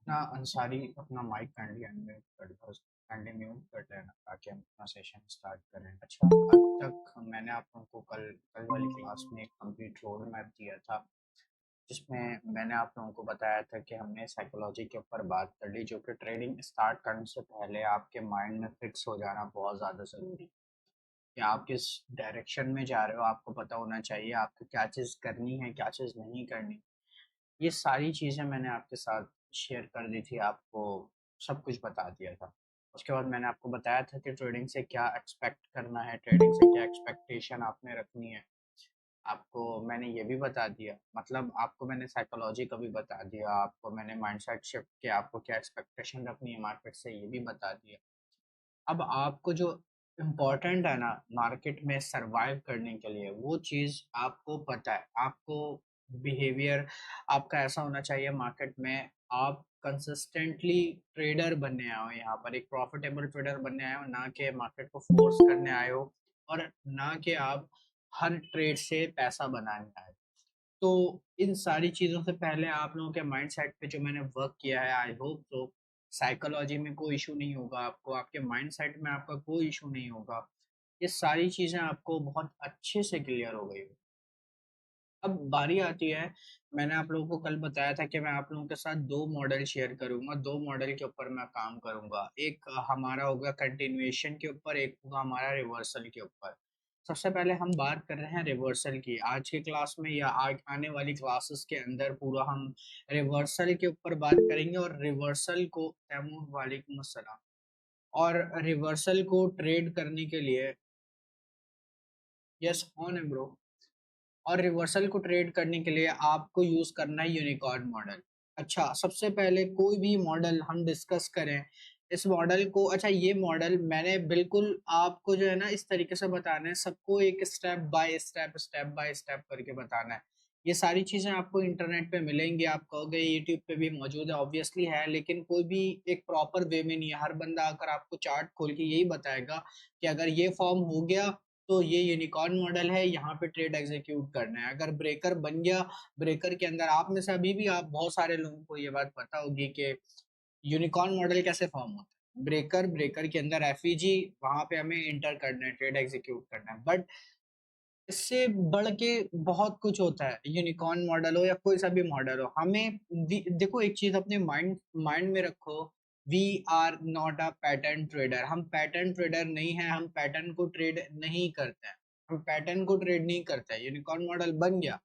ना अंसारी अपना mic continue कर लेना ताकि हम अपना सेशन स्टार्ट करें। अच्छा, अब तक मैंने आप लोगों को कल कल वाली क्लास में एक कंप्लीट रोड मैप दिया था, जिसमें मैंने आप लोगों को बताया था कि हमने साइकोलॉजी के ऊपर बात कर ली, जो कि ट्रेडिंग स्टार्ट करने से पहले आपके माइंड में फिक्स हो जाना बहुत ज़्यादा ज़रूरी है कि आप किस डायरेक्शन में जा रहे हो। आपको पता होना चाहिए आपको क्या चीज़ करनी है, क्या चीज़ नहीं करनी। ये सारी चीज़ें मैंने आपके साथ शेयर कर दी थी, आपको सब कुछ बता दिया था। उसके बाद मैंने आपको बताया था कि ट्रेडिंग से क्या एक्सपेक्ट करना है, ट्रेडिंग से क्या एक्सपेक्टेशन आपने रखनी है। आपको मैंने ये भी बता दिया, मतलब आपको मैंने साइकोलॉजी का भी बता दिया, आपको मैंने माइंडसेट शिफ्ट के आपको क्या एक्सपेक्टेशन रखनी है मार्केट से ये भी बता दिया। अब आपको जो इम्पोर्टेंट है ना मार्केट में सरवाइव करने के लिए, वो चीज़ आपको पता है। आपको बिहेवियर आपका ऐसा होना चाहिए मार्केट में, आप कंसिस्टेंटली ट्रेडर बनने आए हो, यहाँ पर एक प्रॉफिटेबल ट्रेडर बनने आए हो, ना कि मार्केट को फोर्स करने आए हो, और ना कि आप हर ट्रेड से पैसा बनाने आए हो। तो इन सारी चीज़ों से पहले आप लोगों के माइंडसेट पे जो मैंने वर्क किया है, आई होप तो साइकोलॉजी में कोई इशू नहीं होगा आपको, आपके माइंडसेट में आपका कोई इशू नहीं होगा। ये सारी चीज़ें आपको बहुत अच्छे से क्लियर हो गई। अब बारी आती है, मैंने आप लोगों को कल बताया था कि मैं आप लोगों के साथ 2 मॉडल शेयर करूँगा, 2 मॉडल के ऊपर मैं काम करूँगा। एक हमारा होगा कंटिन्यूएशन के ऊपर, एक होगा हमारा रिवर्सल के ऊपर। सबसे पहले हम बात कर रहे हैं रिवर्सल की। आज की क्लास में या आग आने वाली क्लासेस के अंदर पूरा हम रिवर्सल के ऊपर बात करेंगे, और रिवर्सल को तैमूर वालेकुम अस्सलाम। और रिवर्सल को ट्रेड करने के लिए, यस ऑन है ब्रो। और रिवर्सल को ट्रेड करने के लिए आपको यूज़ करना है यूनिकॉर्न मॉडल। अच्छा, सबसे पहले कोई भी मॉडल हम डिस्कस करें, इस मॉडल को, अच्छा ये मॉडल मैंने बिल्कुल आपको जो है ना इस तरीके से बताना है, सबको एक स्टेप बाय स्टेप करके बताना है। ये सारी चीज़ें आपको इंटरनेट पे मिलेंगी, आप कहोगे यूट्यूब पे भी मौजूद है, ऑब्वियसली है, लेकिन कोई भी एक प्रॉपर वे में नहीं है। हर बंदा आकर आपको चार्ट खोल के यही बताएगा कि अगर ये फॉर्म हो गया तो ये यूनिकॉर्न मॉडल है, यहाँ पे ट्रेड एग्जीक्यूट करना है। अगर ब्रेकर बन गया, ब्रेकर के अंदर आप में से अभी भी आप बहुत सारे लोगों को ये बात पता होगी कि यूनिकॉर्न मॉडल कैसे फॉर्म होता है। ब्रेकर, ब्रेकर के अंदर एफईजी, वहां पे हमें इंटर करना है, ट्रेड एग्जीक्यूट करना है। बट इससे बढ़ के बहुत कुछ होता है, यूनिकॉर्न मॉडल हो या कोई सा भी मॉडल हो, हमें देखो एक चीज अपने माइंड माइंड में रखो। We are not a pattern trader, हम पैटर्न ट्रेडर नहीं है, हम पैटर्न को ट्रेड नहीं करते हैं। हम पैटर्न को ट्रेड नहीं करते हैं। यूनिकॉर्न मॉडल बन गया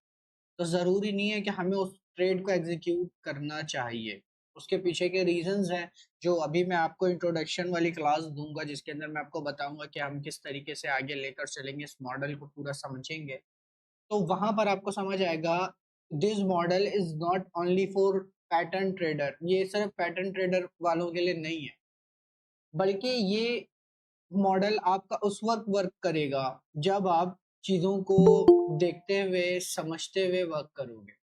तो ज़रूरी नहीं है कि हमें उस ट्रेड को एग्जीक्यूट करना चाहिए। उसके पीछे के रीज़न्स हैं, जो अभी मैं आपको इंट्रोडक्शन वाली क्लास दूँगा, जिसके अंदर मैं आपको बताऊँगा कि हम किस तरीके से आगे लेकर चलेंगे, इस मॉडल को पूरा समझेंगे। तो वहाँ पर आपको समझ आएगा, this model is not only for pattern trader, ये सिर्फ पैटर्न ट्रेडर वालों के लिए नहीं है, बल्कि ये मॉडल आपका उस वक़्त वर्क करेगा, जब आप चीज़ों को देखते हुए, समझते हुए वर्क करोगे।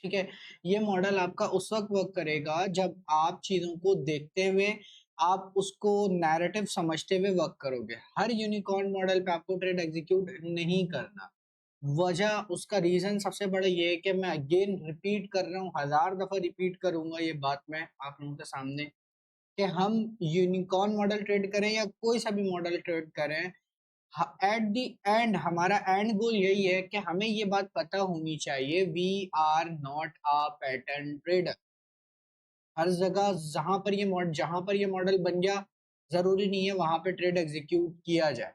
ठीक है? ये मॉडल आपका उस वक़्त वर्क करेगा जब आप चीज़ों को देखते हुए, आप उसको नैरेटिव समझते हुए वर्क करोगे। हर यूनिकॉर्न मॉडल पे आपको ट्रेड एग्ज़ीक्यूट नहीं करना। वजह, उसका रीज़न सबसे बड़ा ये है कि मैं अगेन रिपीट कर रहा हूँ, हज़ार दफ़ा रिपीट करूँगा ये बात मैं आप लोगों के सामने, कि हम यूनिकॉर्न मॉडल ट्रेड करें या कोई सा भी मॉडल ट्रेड करें, एट द एंड हमारा एंड गोल यही है कि हमें ये बात पता होनी चाहिए, we are not a pattern trader. हर जगह जहां पर ये मॉडल बन गया, जरूरी नहीं है वहां पे ट्रेड एग्जीक्यूट किया जाए।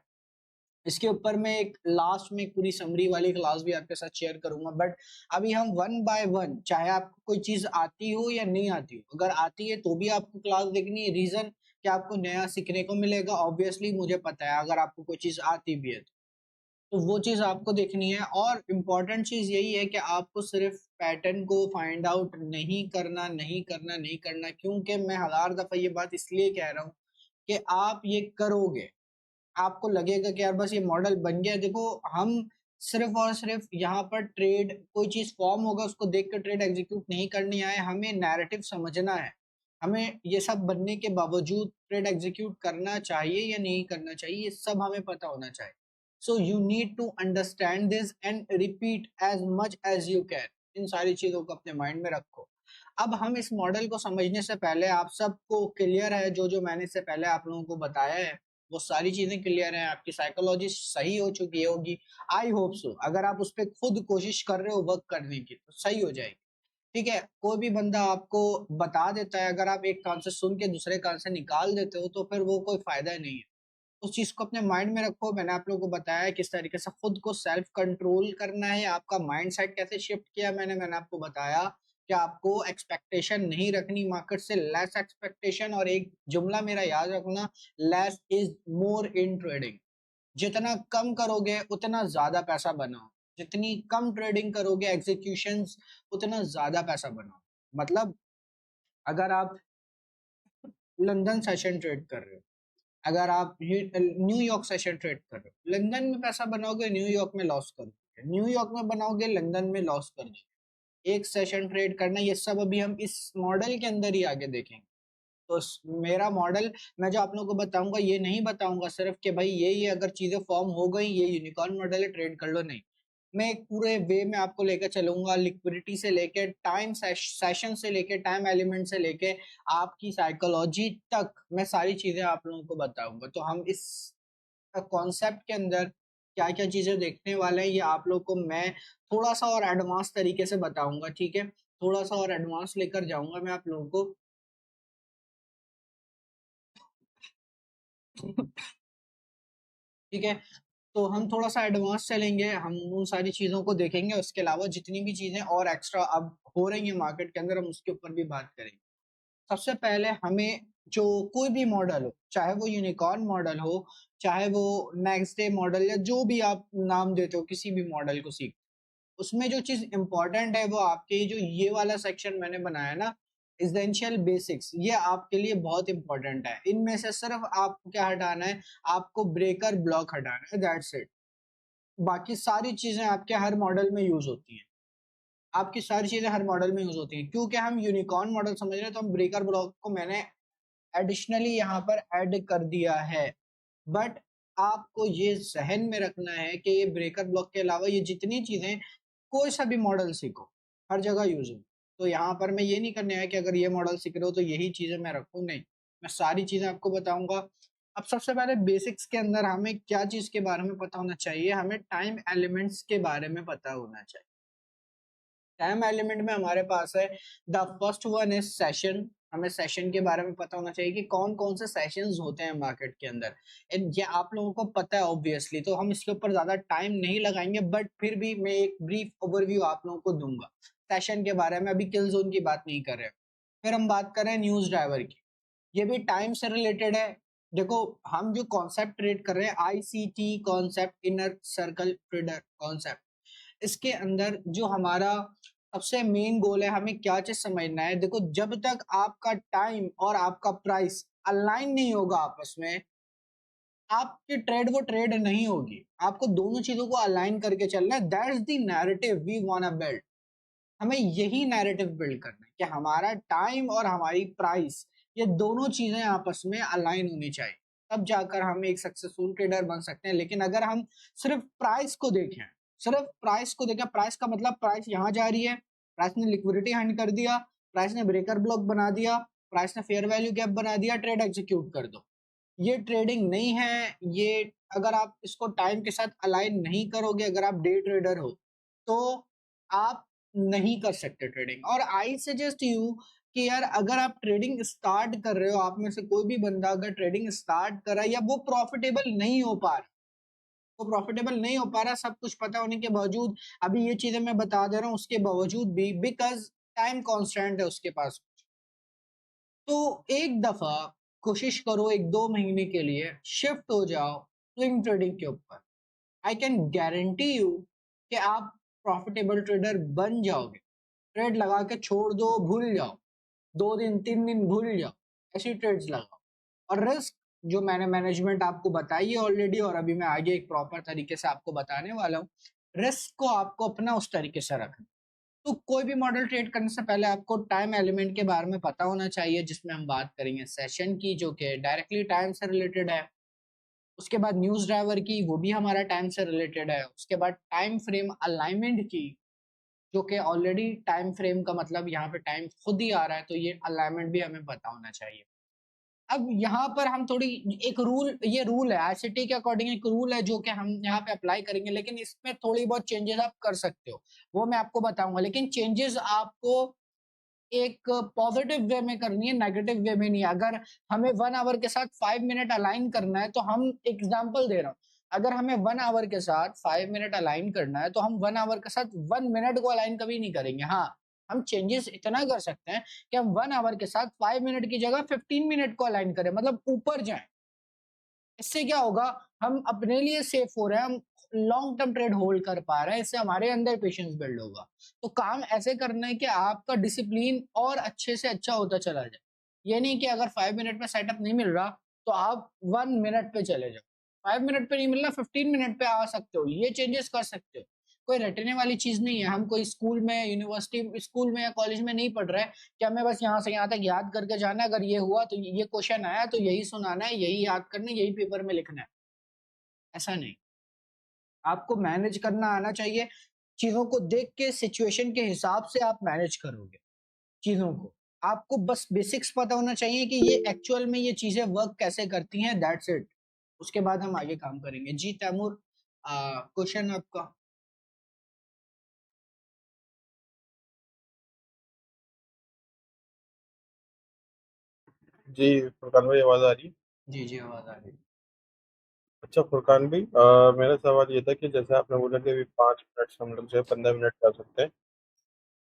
इसके ऊपर मैं एक लास्ट में एक पूरी समरी वाली क्लास भी आपके साथ शेयर करूंगा, बट अभी हम वन बाय वन, चाहे आपको कोई चीज आती हो या नहीं आती हो, अगर आती है तो भी आपको क्लास देखनी है। रीजन कि आपको नया सीखने को मिलेगा, ऑब्वियसली मुझे पता है, अगर आपको कोई चीज आती भी है तो वो चीज़ आपको देखनी है। और इम्पोर्टेंट चीज़ यही है कि आपको सिर्फ पैटर्न को फाइंड आउट नहीं करना। क्योंकि मैं हज़ार दफ़ा ये बात इसलिए कह रहा हूँ कि आप ये करोगे, आपको लगेगा कि यार बस ये मॉडल बन गया। देखो, हम सिर्फ और सिर्फ यहाँ पर ट्रेड, कोई चीज़ फॉर्म होगा उसको देख के ट्रेड एग्जीक्यूट नहीं करनी आए, हमें नैरेटिव समझना है। हमें ये सब बनने के बावजूद ट्रेड एग्जीक्यूट करना चाहिए या नहीं करना चाहिए, ये सब हमें पता होना चाहिए। So you need to understand this and repeat as much as you can. इन सारी चीज़ों को अपने माइंड में रखो। अब हम इस मॉडल को समझने से पहले आप सबको क्लियर है जो मैंने इससे पहले आप लोगों को बताया है, वो सारी चीजें क्लियर हैं, आपकी साइकोलॉजी सही हो चुकी होगी। I hope so. अगर आप उस पर खुद कोशिश कर रहे हो वर्क करने की तो सही हो जाएगी। ठीक है, कोई भी बंदा आपको बता देता है, अगर आप एक कान से सुन के दूसरे कान से निकाल देते हो तो फिर वो कोई फायदा ही नहीं है। उस चीज को अपने माइंड में रखो। मैंने आप लोगों को बताया है किस तरीके से खुद को सेल्फ कंट्रोल करना है, आपका माइंड सेट कैसे शिफ्ट किया मैंने आपको बताया कि आपको एक्सपेक्टेशन नहीं रखनी मार्केट से, लेस एक्सपेक्टेशन। और एक जुमला मेरा याद रखना, less is more in trading. जितना कम करोगे उतना ज्यादा पैसा बनाओ, जितनी कम ट्रेडिंग करोगे एग्जीक्यूशंस उतना ज्यादा पैसा बनाओ। मतलब अगर आप लंदन सेशन ट्रेड कर रहे हो, अगर आप न्यूयॉर्क सेशन ट्रेड कर रहे हो, लंदन में पैसा बनाओगे न्यूयॉर्क में लॉस करोगे, न्यूयॉर्क में बनाओगे लंदन में लॉस कर दोगे। एक सेशन ट्रेड करना, ये सब अभी हम इस मॉडल के अंदर ही आगे देखेंगे। तो मेरा मॉडल मैं जो आप लोगों को बताऊंगा, ये नहीं बताऊंगा सिर्फ कि भाई ये अगर चीजें फॉर्म हो गई ये यूनिकॉर्न मॉडल है ट्रेड कर लो, नहीं। मैं एक पूरे वे में आपको लेकर चलूंगा, लिक्विडिटी से लेके टाइम सेशन से लेके टाइम एलिमेंट से लेके आपकी साइकोलॉजी तक मैं सारी चीजें आप लोगों को बताऊंगा। तो हम इस कॉन्सेप्ट के अंदर क्या क्या चीजें देखने वाले हैं ये आप लोग को मैं थोड़ा सा और एडवांस तरीके से बताऊंगा। ठीक है, थोड़ा सा और एडवांस लेकर जाऊंगा मैं आप लोगों को। ठीक है, तो हम थोड़ा सा एडवांस चलेंगे, हम उन सारी चीजों को देखेंगे, उसके अलावा जितनी भी चीजें और एक्स्ट्रा अब हो रही हैं मार्केट के अंदर हम उसके ऊपर भी बात करेंगे। सबसे पहले हमें जो कोई भी मॉडल हो, चाहे वो यूनिकॉर्न मॉडल हो, चाहे वो नेक्स्ट डे मॉडल या जो भी आप नाम देते हो किसी भी मॉडल को सीख, उसमें जो चीज इंपॉर्टेंट है वो आपके जो ये वाला सेक्शन मैंने बनाया ना, एसेंशियल बेसिक्स, ये आपके लिए बहुत इंपॉर्टेंट है। इनमें से सिर्फ आपको क्या हटाना है, आपको ब्रेकर ब्लॉक हटाना है, दैट्स इट। बाकी सारी चीजें आपके हर मॉडल में यूज होती हैं, आपकी सारी चीजें हर मॉडल में यूज होती हैं। क्योंकि हम यूनिकॉर्न मॉडल समझ रहे हैं तो हम ब्रेकर ब्लॉक को मैंने एडिशनली यहाँ पर ऐड कर दिया है। बट आपको ये जहन में रखना है कि ये ब्रेकर ब्लॉक के अलावा ये जितनी चीजें कोई सा भी मॉडल सीखो हर जगह यूज हो। तो यहाँ पर मैं ये नहीं करने आया कि अगर ये मॉडल सीख रहे हो तो यही चीजें मैं रखूँ, नहीं, मैं सारी चीजें आपको बताऊंगा। अब सबसे पहले बेसिक्स के अंदर हमें क्या चीज के बारे में पता होना चाहिए, हमें टाइम एलिमेंट्स के बारे में पता होना चाहिए। टाइम एलिमेंट में हमारे पास है the first one is session. हमें सेशन के बारे में पता होना चाहिए कि कौन कौन से सेशंस होते हैं मार्केट के अंदर। ये आप लोगों को पता है ऑब्वियसली, तो हम इसके ऊपर ज्यादा टाइम नहीं लगाएंगे, बट फिर भी मैं एक ब्रीफ ओवरव्यू आप लोगों को दूंगा सेशन के बारे में। अभी किल जोन की बात नहीं कर रहे। फिर हम बात कर रहे हैं न्यूज ड्राइवर की, ये भी टाइम से रिलेटेड है। देखो, हम जो कॉन्सेप्ट ट्रेड कर रहे हैं ICT concept, inner circle trader concept, इसके अंदर जो हमारा सबसे मेन गोल है, हमें क्या चीज समझना है। देखो, जब तक आपका टाइम और आपका प्राइस अलाइन नहीं होगा आपस में, आपकी ट्रेड वो ट्रेड नहीं होगी। आपको दोनों चीजों को अलाइन करके चलना है, that's the narrative we want to build. हमें यही नैरेटिव बिल्ड करना है कि हमारा टाइम और हमारी प्राइस, ये दोनों चीजें आपस में अलाइन होनी चाहिए, तब जाकर हम एक सक्सेसफुल ट्रेडर बन सकते हैं। लेकिन अगर हम सिर्फ प्राइस को देखें, सिर्फ प्राइस को देखें, प्राइस का मतलब प्राइस यहाँ जा रही है, प्राइस ने लिक्विडिटी हैंड कर दिया, प्राइस ने ब्रेकर ब्लॉक बना दिया, प्राइस ने फेयर वैल्यू गैप बना दिया, ट्रेड एग्जीक्यूट कर दो, ये ट्रेडिंग नहीं है। ये अगर आप इसको टाइम के साथ अलाइन नहीं करोगे, अगर आप डे ट्रेडर हो तो आप नहीं कर सकते ट्रेडिंग। और आई सजेस्ट यू कि यार अगर आप ट्रेडिंग स्टार्ट कर रहे हो, आप में से कोई भी बंदा अगर ट्रेडिंग स्टार्ट कर रहा है या वो प्रॉफिटेबल नहीं हो पा रहा, वो प्रॉफिटेबल नहीं हो पा रहा, सब कुछ पता होने के बावजूद, अभी ये चीजें मैं बता दे रहा हूँ उसके बावजूद भी, बिकॉज टाइम कॉन्स्टेंट है उसके पास, तो एक दफा कोशिश करो 1-2 महीने के लिए शिफ्ट हो जाओ स्विंग ट्रेडिंग के ऊपर। आई कैन गारंटी यू कि आप प्रॉफिटेबल ट्रेडर बन जाओगे। ट्रेड लगा के छोड़ दो, भूल जाओ, 2 दिन 3 दिन भूल जाओ, ऐसी ट्रेड्स लगाओ। और रिस्क जो मैंने मैनेजमेंट आपको बताई है ऑलरेडी, और अभी मैं आगे एक प्रॉपर तरीके से आपको बताने वाला हूँ, रिस्क को आपको अपना उस तरीके से रखना। तो कोई भी मॉडल ट्रेड करने से पहले आपको टाइम एलिमेंट के बारे में पता होना चाहिए, जिसमें हम बात करेंगे सेशन की जो कि डायरेक्टली टाइम से रिलेटेड है। उसके बाद न्यूज ड्राइवर की, वो भी हमारा टाइम से रिलेटेड है। उसके बाद टाइम फ्रेम अलाइनमेंट की, जो कि ऑलरेडी टाइम फ्रेम का मतलब यहाँ पे टाइम खुद ही आ रहा है, तो ये अलाइनमेंट भी हमें पता होना चाहिए। अब यहाँ पर हम थोड़ी एक रूल, ये रूल है आईसीटी के अकॉर्डिंग, एक रूल है जो कि हम यहाँ पे अप्लाई करेंगे, लेकिन इसमें थोड़ी बहुत चेंजेस आप कर सकते हो, वो मैं आपको बताऊंगा। लेकिन चेंजेस आपको एक पॉजिटिव वे में करनी है, नेगेटिव वे में नहीं। अगर हमें 1 आवर के साथ 5 मिनट अलाइन करना है, तो हम एग्जांपल दे रहा हूँ, अगर हमें 1 आवर के साथ 5 मिनट अलाइन करना है, तो हम 1 आवर के साथ 1 मिनट को अलाइन कभी नहीं करेंगे। हाँ, हम चेंजेस इतना कर सकते हैं कि हम 1 आवर के साथ 5 मिनट की जगह 15 मिनट को अलाइन करें, मतलब ऊपर जाएं। इससे क्या होगा, हम अपने लिए सेफ हो रहे हैं, हम लॉन्ग टर्म ट्रेड होल्ड कर पा रहे हैं, इससे हमारे अंदर पेशेंस बिल्ड होगा। तो काम ऐसे करना है कि आपका डिसिप्लिन और अच्छे से अच्छा होता चला जाए। ये नहीं कि अगर 5 मिनट में सेटअप नहीं मिल रहा, तो आप 1 मिनट पे चले जाओ। 5 मिनट पे नहीं मिल रहा, 15 मिनट पे आ सकते हो, ये चेंजेस कर सकते हो। कोई रटने वाली चीज नहीं है। हम कोई स्कूल में, यूनिवर्सिटी स्कूल में या कॉलेज में नहीं पढ़ रहे हैं कि हमें बस यहाँ से यहाँ तक याद करके जाना है, अगर ये हुआ तो ये क्वेश्चन आया तो यही सुनाना है, यही याद करना है, यही पेपर में लिखना है। ऐसा नहीं, आपको मैनेज करना आना चाहिए। चीजों को देख के, सिचुएशन के हिसाब से आप मैनेज करोगे चीजों को। आपको बस बेसिक्स पता होना चाहिए कि ये एक्चुअल में ये चीजें वर्क कैसे करती हैं, दैट्स इट। उसके बाद हम आगे काम करेंगे। जी तैमूर, क्वेश्चन आपका। जी फुरकान भाई, आवाज़ आ रही है? जी जी, आवाज आ रही है। अच्छा फुरकान भाई, मेरा सवाल ये था कि जैसे आपने बोला कि अभी 5 मिनट से हम लोग जो है 15 मिनट कर सकते हैं,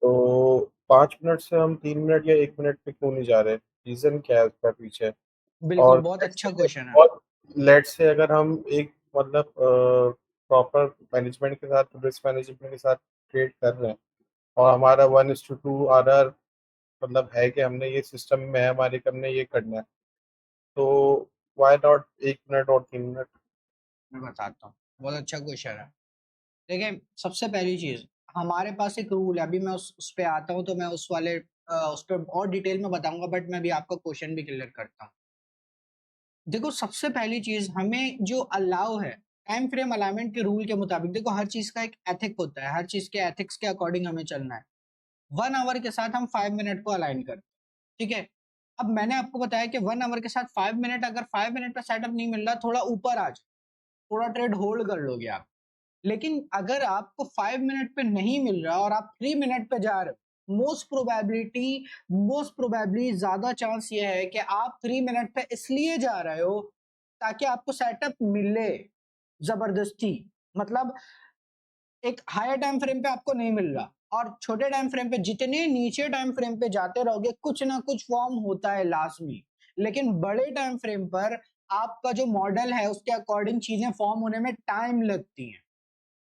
तो 5 मिनट से हम 3 मिनट या 1 मिनट पे क्यों नहीं जा रहे? रीजन क्या है उसका पीछे? बिल्कुल, और बहुत लेट्स अच्छा से क्वेश्चन है। और लेट्स से अगर हम एक मतलब प्रॉपर मैनेजमेंट के साथ, रिस्क मैनेजमेंट के साथ ट्रेड कर रहे हैं, और हमारा 1:2 आर मतलब है कि हमने ये सिस्टम में है हमारे कि हमने ये करना है, तो वाई नॉट 1 मिनट और 3 मिनट? मैं बताता हूँ, बहुत अच्छा क्वेश्चन है। देखिए, सबसे पहली चीज, हमारे पास एक रूल है। अभी मैं उस पे आता हूँ, तो मैं उस वाले उस पर और डिटेल में बताऊंगा, बट मैं अभी आपका क्वेश्चन भी क्लियर करता हूँ। देखो, सबसे पहली चीज, हमें जो अलाउ है टाइम फ्रेम अलाइनमेंट के रूल के मुताबिक, देखो हर चीज का एक एथिक होता है, हर चीज के एथिक्स के अकॉर्डिंग हमें चलना है। 1 आवर के साथ हम 5 मिनट को अलाइन करते हैं, ठीक है। अब मैंने आपको बताया कि 1 आवर के साथ 5 मिनट, अगर 5 मिनट पे सेटअप नहीं मिल रहा, थोड़ा ऊपर आ जाए, थोड़ा ट्रेड होल्ड कर लोगे आप। लेकिन अगर आपको 5 मिनट पे नहीं मिल रहा और आप 3 मिनट पे जा रहे हो, मोस्ट प्रोबेबली ज्यादा चांस ये है कि आप 3 मिनट पे इसलिए जा रहे हो ताकि आपको सेटअप मिले जबरदस्ती। मतलब एक हायर टाइम फ्रेम पे आपको नहीं मिल रहा, और छोटे टाइम फ्रेम पे, जितने नीचे टाइम फ्रेम पे जाते रहोगे, कुछ ना कुछ फॉर्म होता है लास्ट में। लेकिन बड़े टाइम फ्रेम पर आपका जो मॉडल है उसके अकॉर्डिंग चीजें फॉर्म होने में टाइम लगती हैं।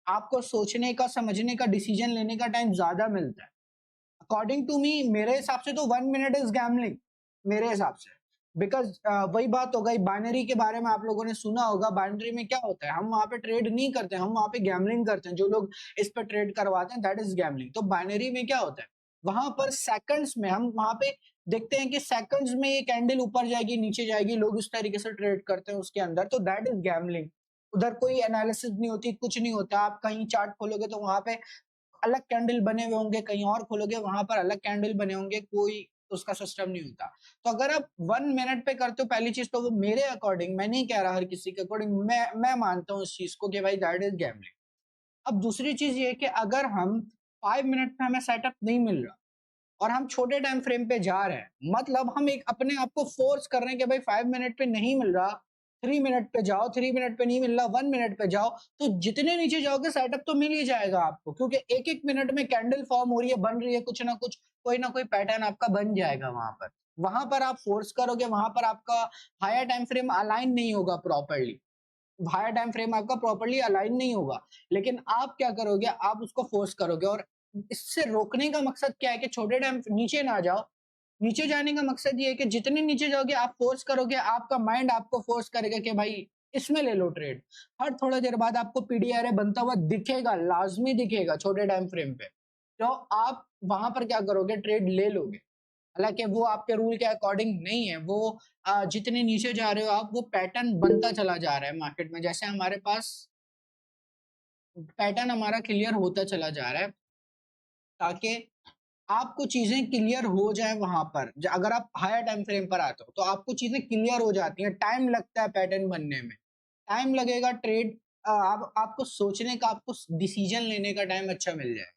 आपको सोचने का, समझने का, डिसीजन लेने का टाइम ज्यादा मिलता है। अकॉर्डिंग टू मी, मेरे हिसाब से तो 1 मिनट इज गैमलिंग, मेरे हिसाब से। बिकॉज वही बात हो गई, बाइनरी के बारे में आप लोगों ने सुना होगा। बाइनरी में क्या होता है, हम वहां पे ट्रेड नहीं करते, हम वहां पे गैमलिंग करते हैं। जो लोग इस पर ट्रेड करवाते हैं, दैट इज गैमलिंग। तो बाइनरी में क्या होता है, वहां पर सेकंड्स में, हम वहां पे देखते हैं कि सेकंड्स में ये कैंडल ऊपर जाएगी, नीचे जाएगी, लोग इस तरीके से ट्रेड करते हैं उसके अंदर, तो दैट इज गैमलिंग। उधर कोई एनालिसिस नहीं होती, कुछ नहीं होता। आप कहीं चार्ट खोलोगे तो वहां पे अलग कैंडल बने हुए होंगे, कहीं और खोलोगे वहां पर अलग कैंडल बने होंगे, कोई उसका सिस्टम नहीं होता। तो अगर आप 1 मिनट पे करते हो, पहली चीज तो वो मेरे अकॉर्डिंग, मैं नहीं कह रहा हर किसी के अकॉर्डिंग, मैं मानता हूँ इस चीज को कि भाई दैट इज गैम्बलिंग। अब दूसरी चीज ये कि अगर हम 5 मिनट में हमें सेटअप नहीं मिल रहा और हम छोटे टाइम फ्रेम पे जा रहे हैं, मतलब हम एक अपने आप को फोर्स कर रहे हैं कि भाई 5 मिनट पे नहीं मिल रहा, 3 मिनट पे जाओ, 3 मिनट पे नहीं मिल रहा, 1 मिनट पे जाओ, तो जितने नीचे जाओगे सेटअप तो मिल ही जाएगा आपको, क्योंकि एक एक मिनट में कैंडल फॉर्म हो रही है, बन रही है, कुछ ना कुछ, कोई ना कोई पैटर्न आपका बन जाएगा वहां पर। वहां पर आप फोर्स करोगे, वहां पर आपका हायर टाइम फ्रेम अलाइन नहीं होगा प्रॉपरली, हायर टाइम फ्रेम आपका प्रॉपरली अलाइन नहीं होगा। लेकिन आप क्या करोगे, आप उसको फोर्स करोगे, और इससे रोकने का मकसद क्या है कि छोटे टाइम नीचे ना जाओ। नीचे जाने का मकसद ये है कि जितने नीचे जाओगे आप फोर्स करोगे, आपका माइंड आपको फोर्स करेगा कि भाई इसमें ले लो ट्रेड। हर थोड़ा देर बाद आपको पीडीआरए बनता हुआ दिखेगा, लाजमी दिखेगा छोटे टाइम फ्रेम पे। तो आप वहां पर क्या करोगे, ट्रेड ले लोगे। हालांकि वो आपके रूल के अकॉर्डिंग नहीं है, वो जितने नीचे जा रहे हो आप, वो पैटर्न बनता चला जा रहा है मार्केट में, जैसे हमारे पास पैटर्न हमारा क्लियर होता चला जा रहा है। ताकि आपको चीजें क्लियर हो जाए वहां पर। अगर आप हायर टाइम फ्रेम पर आते हो तो आपको चीजें क्लियर हो जाती हैं। टाइम लगता है पैटर्न बनने में, टाइम लगेगा। ट्रेड आप आपको सोचने का, आपको डिसीजन लेने का टाइम अच्छा मिल जाए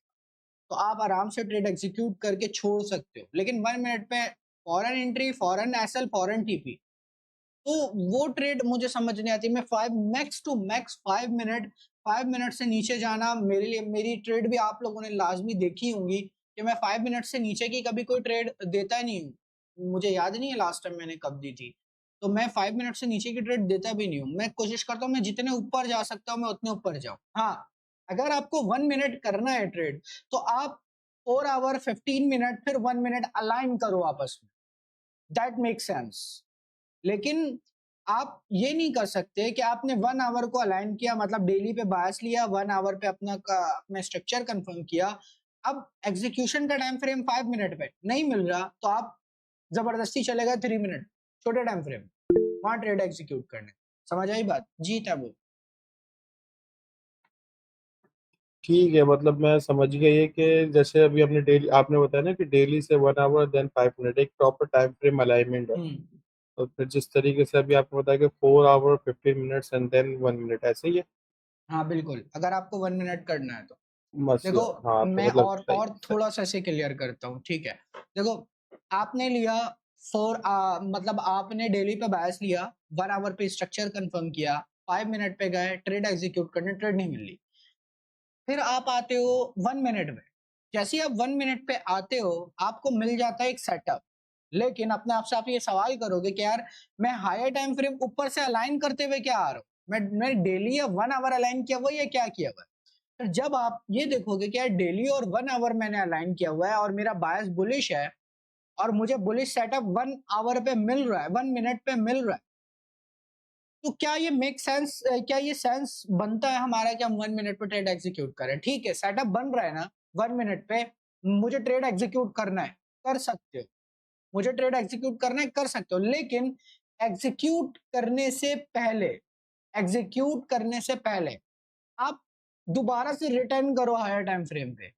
तो आप आराम से ट्रेड एग्जीक्यूट करके छोड़ सकते हो। लेकिन 1 मिनट पे फॉरन एंट्री, फॉरन एसएल, फॉरन टीपी, तो वो ट्रेड मुझे समझ नहीं आती। मैं 5 max to max 5 minute, 5 minute से नीचे जाना मेरे लिए, मेरी ट्रेड भी आप लोगों ने लाजमी देखी होंगी कि मैं 5 मिनट से नीचे की कभी कोई ट्रेड देता नहीं हूँ। मुझे याद नहीं है लास्ट टाइम मैंने कब दी थी। तो मैं 5 मिनट से नीचे की ट्रेड देता भी नहीं हूँ। मैं कोशिश करता हूँ मैं जितने ऊपर जा सकता हूँ मैं उतने ऊपर जाऊँ। हाँ, अगर आपको 1 मिनट करना है ट्रेड तो आप 4 आवर, 15 मिनट, फिर 1 मिनट अलाइन करो आपस में। That make sense. लेकिन आप ये नहीं कर सकते कि आपने 1 आवर को अलाइन किया, मतलब डेली पे बायस लिया, 1 आवर पे अपना स्ट्रक्चर कंफर्म किया। अब एग्जीक्यूशन का टाइम फ्रेम 5 मिनट पे नहीं मिल रहा तो आप जबरदस्ती चले गए 3 मिनट, छोटे टाइम फ्रेम, वहां ट्रेड एग्जीक्यूट करने। समझ आई बात? जी टैबू। ठीक है, मतलब मैं समझ गया ये कि जैसे अभी आपने डेली आपने बताया ना कि डेली से 1 आवर देन 5 मिनट एक प्रॉपर टाइम फ्रेम अलाइनमेंट है। तो फिर जिस तरीके से अभी आपने बताया कि 4 hour 15 minutes and then 1 minute, ऐसे ही है। हाँ बिल्कुल, अगर आपको 1 मिनट करना है तो मसला, देखो, हाँ तो मैं मतलब सही और सही। थोड़ा सा इसे क्लियर करता हूँ, ठीक है। देखो, आपने लिया मतलब आपने डेली पे बायस लिया, 1 आवर पे स्ट्रक्चर कंफर्म किया, 5 मिनट पे गए ट्रेड एग्जीक्यूट करने, ट्रेड नहीं मिली। फिर आप आते हो 1 मिनट में। जैसे ही आप 1 मिनट पे आते हो आपको मिल जाता है एक सेटअप। लेकिन अपने आप से आप ये सवाल करोगे कि यार मैं हायर टाइम फ्रेम ऊपर से अलाइन करते हुए क्या आ रहा हूँ, मैं डेली या 1 आवर अलाइन किया हुआ या क्या किया हुआ है। तो जब आप ये देखोगे कि यार डेली और 1 आवर मैंने अलाइन किया हुआ है और मेरा बायस बुलिश है और मुझे बुलिश सेटअप 1 आवर पे मिल रहा है, 1 मिनट पे मिल रहा है, तो क्या ये मेक सेंस, क्या ये सेंस बनता है हमारा कि हम 1 मिनट पे ट्रेड एग्जीक्यूट करें? ठीक है, सेटअप बन रहा है ना 1 मिनट पे, मुझे ट्रेड एग्जीक्यूट करना है, कर सकते हो। मुझे ट्रेड एग्जीक्यूट करना है, कर सकते हो। लेकिन एग्जीक्यूट करने से पहले, एग्जीक्यूट करने से पहले आप दोबारा से रिटर्न करो हायर टाइम फ्रेम पे,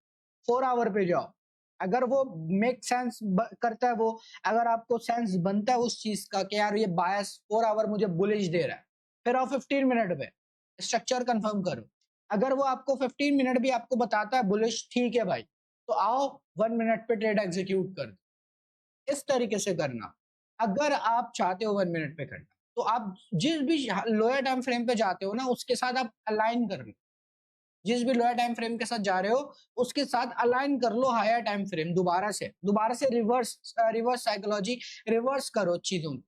4 आवर पे जाओ। अगर वो मेक सेंस करता है, वो अगर आपको सेंस बनता है उस चीज का कि यार ये बायस 4 आवर मुझे बुलिश दे रहा है, फिर आओ 15 मिनट पे स्ट्रक्चर कंफर्म करो। अगर वो आपको 15 मिनट भी आपको बताता है बुलिश, ठीक है भाई, तो आओ 1 मिनट पे ट्रेड एग्जीक्यूट कर दो। इस तरीके से करना। अगर आप चाहते हो 1 मिनट पे करना तो आप जिस भी लोअर टाइम फ्रेम पे जाते हो ना उसके साथ आप अलाइन कर लो। जिस भी लोअर टाइम फ्रेम के साथ जा रहे हो उसके साथ अलाइन कर लो हायर टाइम फ्रेम। दोबारा से रिवर्स साइकोलॉजी, रिवर्स करो चीजों को,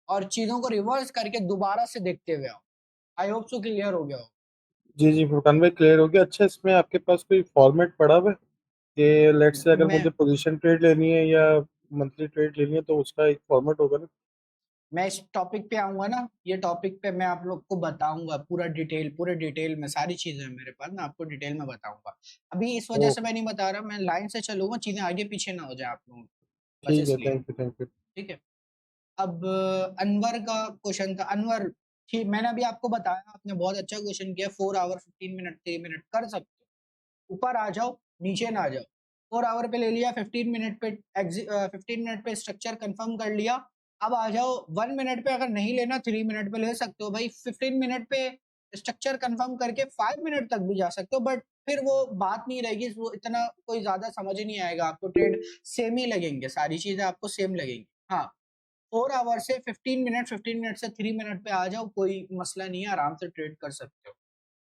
और चीजों को रिवर्स करके दोबारा से देखते हुए आओ। आई होप सो क्लियर हो गया हो। जी जी, फुरकान भाई क्लियर हो गया। अच्छा, इसमें आपके पास कोई फॉर्मेट पड़ा हुआ है कि लेट्स से अगर मैं मुझे पोजीशन ट्रेड लेनी है या मंथली ट्रेड लेनी है तो उसका एक फॉर्मेट होगा ना? मैं इस टॉपिक पे आऊंगा ना, ये टॉपिक पे मैं आप लोग को बताऊंगा पूरा डिटेल, पूरे डिटेल में सारी चीजें हैं मेरे पास, मैं आपको डिटेल में बताऊंगा। अभी इस वजह ओ, से मैं नहीं बता रहा, मैं लाइन से चलूंगा, चीजें आगे पीछे ना हो जाए आप लोगों को, बस ठीक है, इसलिए। Thank you thank you. ठीक है। अब अनवर का क्वेश्चन था। अनवर, ठीक, मैंने अभी आपको बताया, आपने बहुत अच्छा क्वेश्चन किया। 4 आवर 15 मिनट 3 मिनट कर सकते हो, ऊपर आ जाओ नीचे ना आ जाओ। 4 आवर पे ले लिया, 15 मिनट पे 15 मिनट पे स्ट्रक्चर कंफर्म कर लिया। अब आ जाओ 1 मिनट पे, अगर नहीं लेना 3 मिनट पे ले सकते हो भाई। 15 मिनट पे स्ट्रक्चर कंफर्म करके 5 मिनट तक भी जा सकते हो, बट फिर वो बात नहीं रहेगी, वो इतना कोई ज्यादा समझ नहीं आएगा आपको। ट्रेड सेम ही लगेंगे, सारी चीजें आपको सेम लगेंगी। हाँ, 4 आवर से 15 मिनट, 15 मिनट से 3 मिनट पे आ जाओ, कोई मसला नहीं है, आराम से ट्रेड कर सकते हो,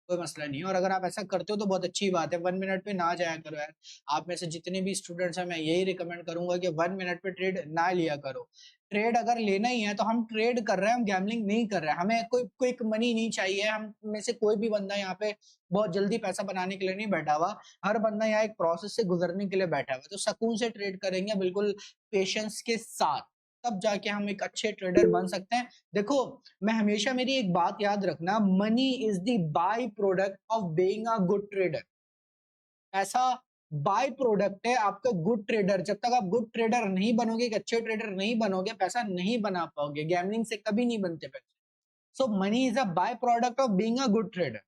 कोई मसला नहीं है। और अगर आप ऐसा करते हो तो बहुत अच्छी बात है। 1 मिनट पे ना जाया करो यार। आप में से जितने भी स्टूडेंट्स हैं मैं यही रिकमेंड करूंगा कि 1 मिनट पे ट्रेड ना लिया करो। ट्रेड अगर लेना ही है तो हम ट्रेड कर रहे हैं, हम गैम्बलिंग नहीं कर रहे हैं। हमें कोई क्विक मनी नहीं चाहिए। हम में से कोई भी बंदा यहाँ पे बहुत जल्दी पैसा बनाने के लिए नहीं बैठा हुआ। हर बंदा यहाँ एक प्रोसेस से गुजरने के लिए बैठा हुआ है। तो सुकून से ट्रेड करेंगे, बिल्कुल पेशेंस के साथ, तब जाके हम एक अच्छे ट्रेडर बन सकते हैं। देखो, मैं हमेशा, मेरी एक बात याद रखना, money is the by product of being a good trader. ऐसा बाय प्रोडक्ट है आपका गुड ट्रेडर। जब तक आप गुड ट्रेडर नहीं बनोगे, एक अच्छे ट्रेडर नहीं बनोगे, पैसा नहीं बना पाओगे। गैमलिंग से कभी नहीं बनते पैसे। So money is a by product of being a good trader.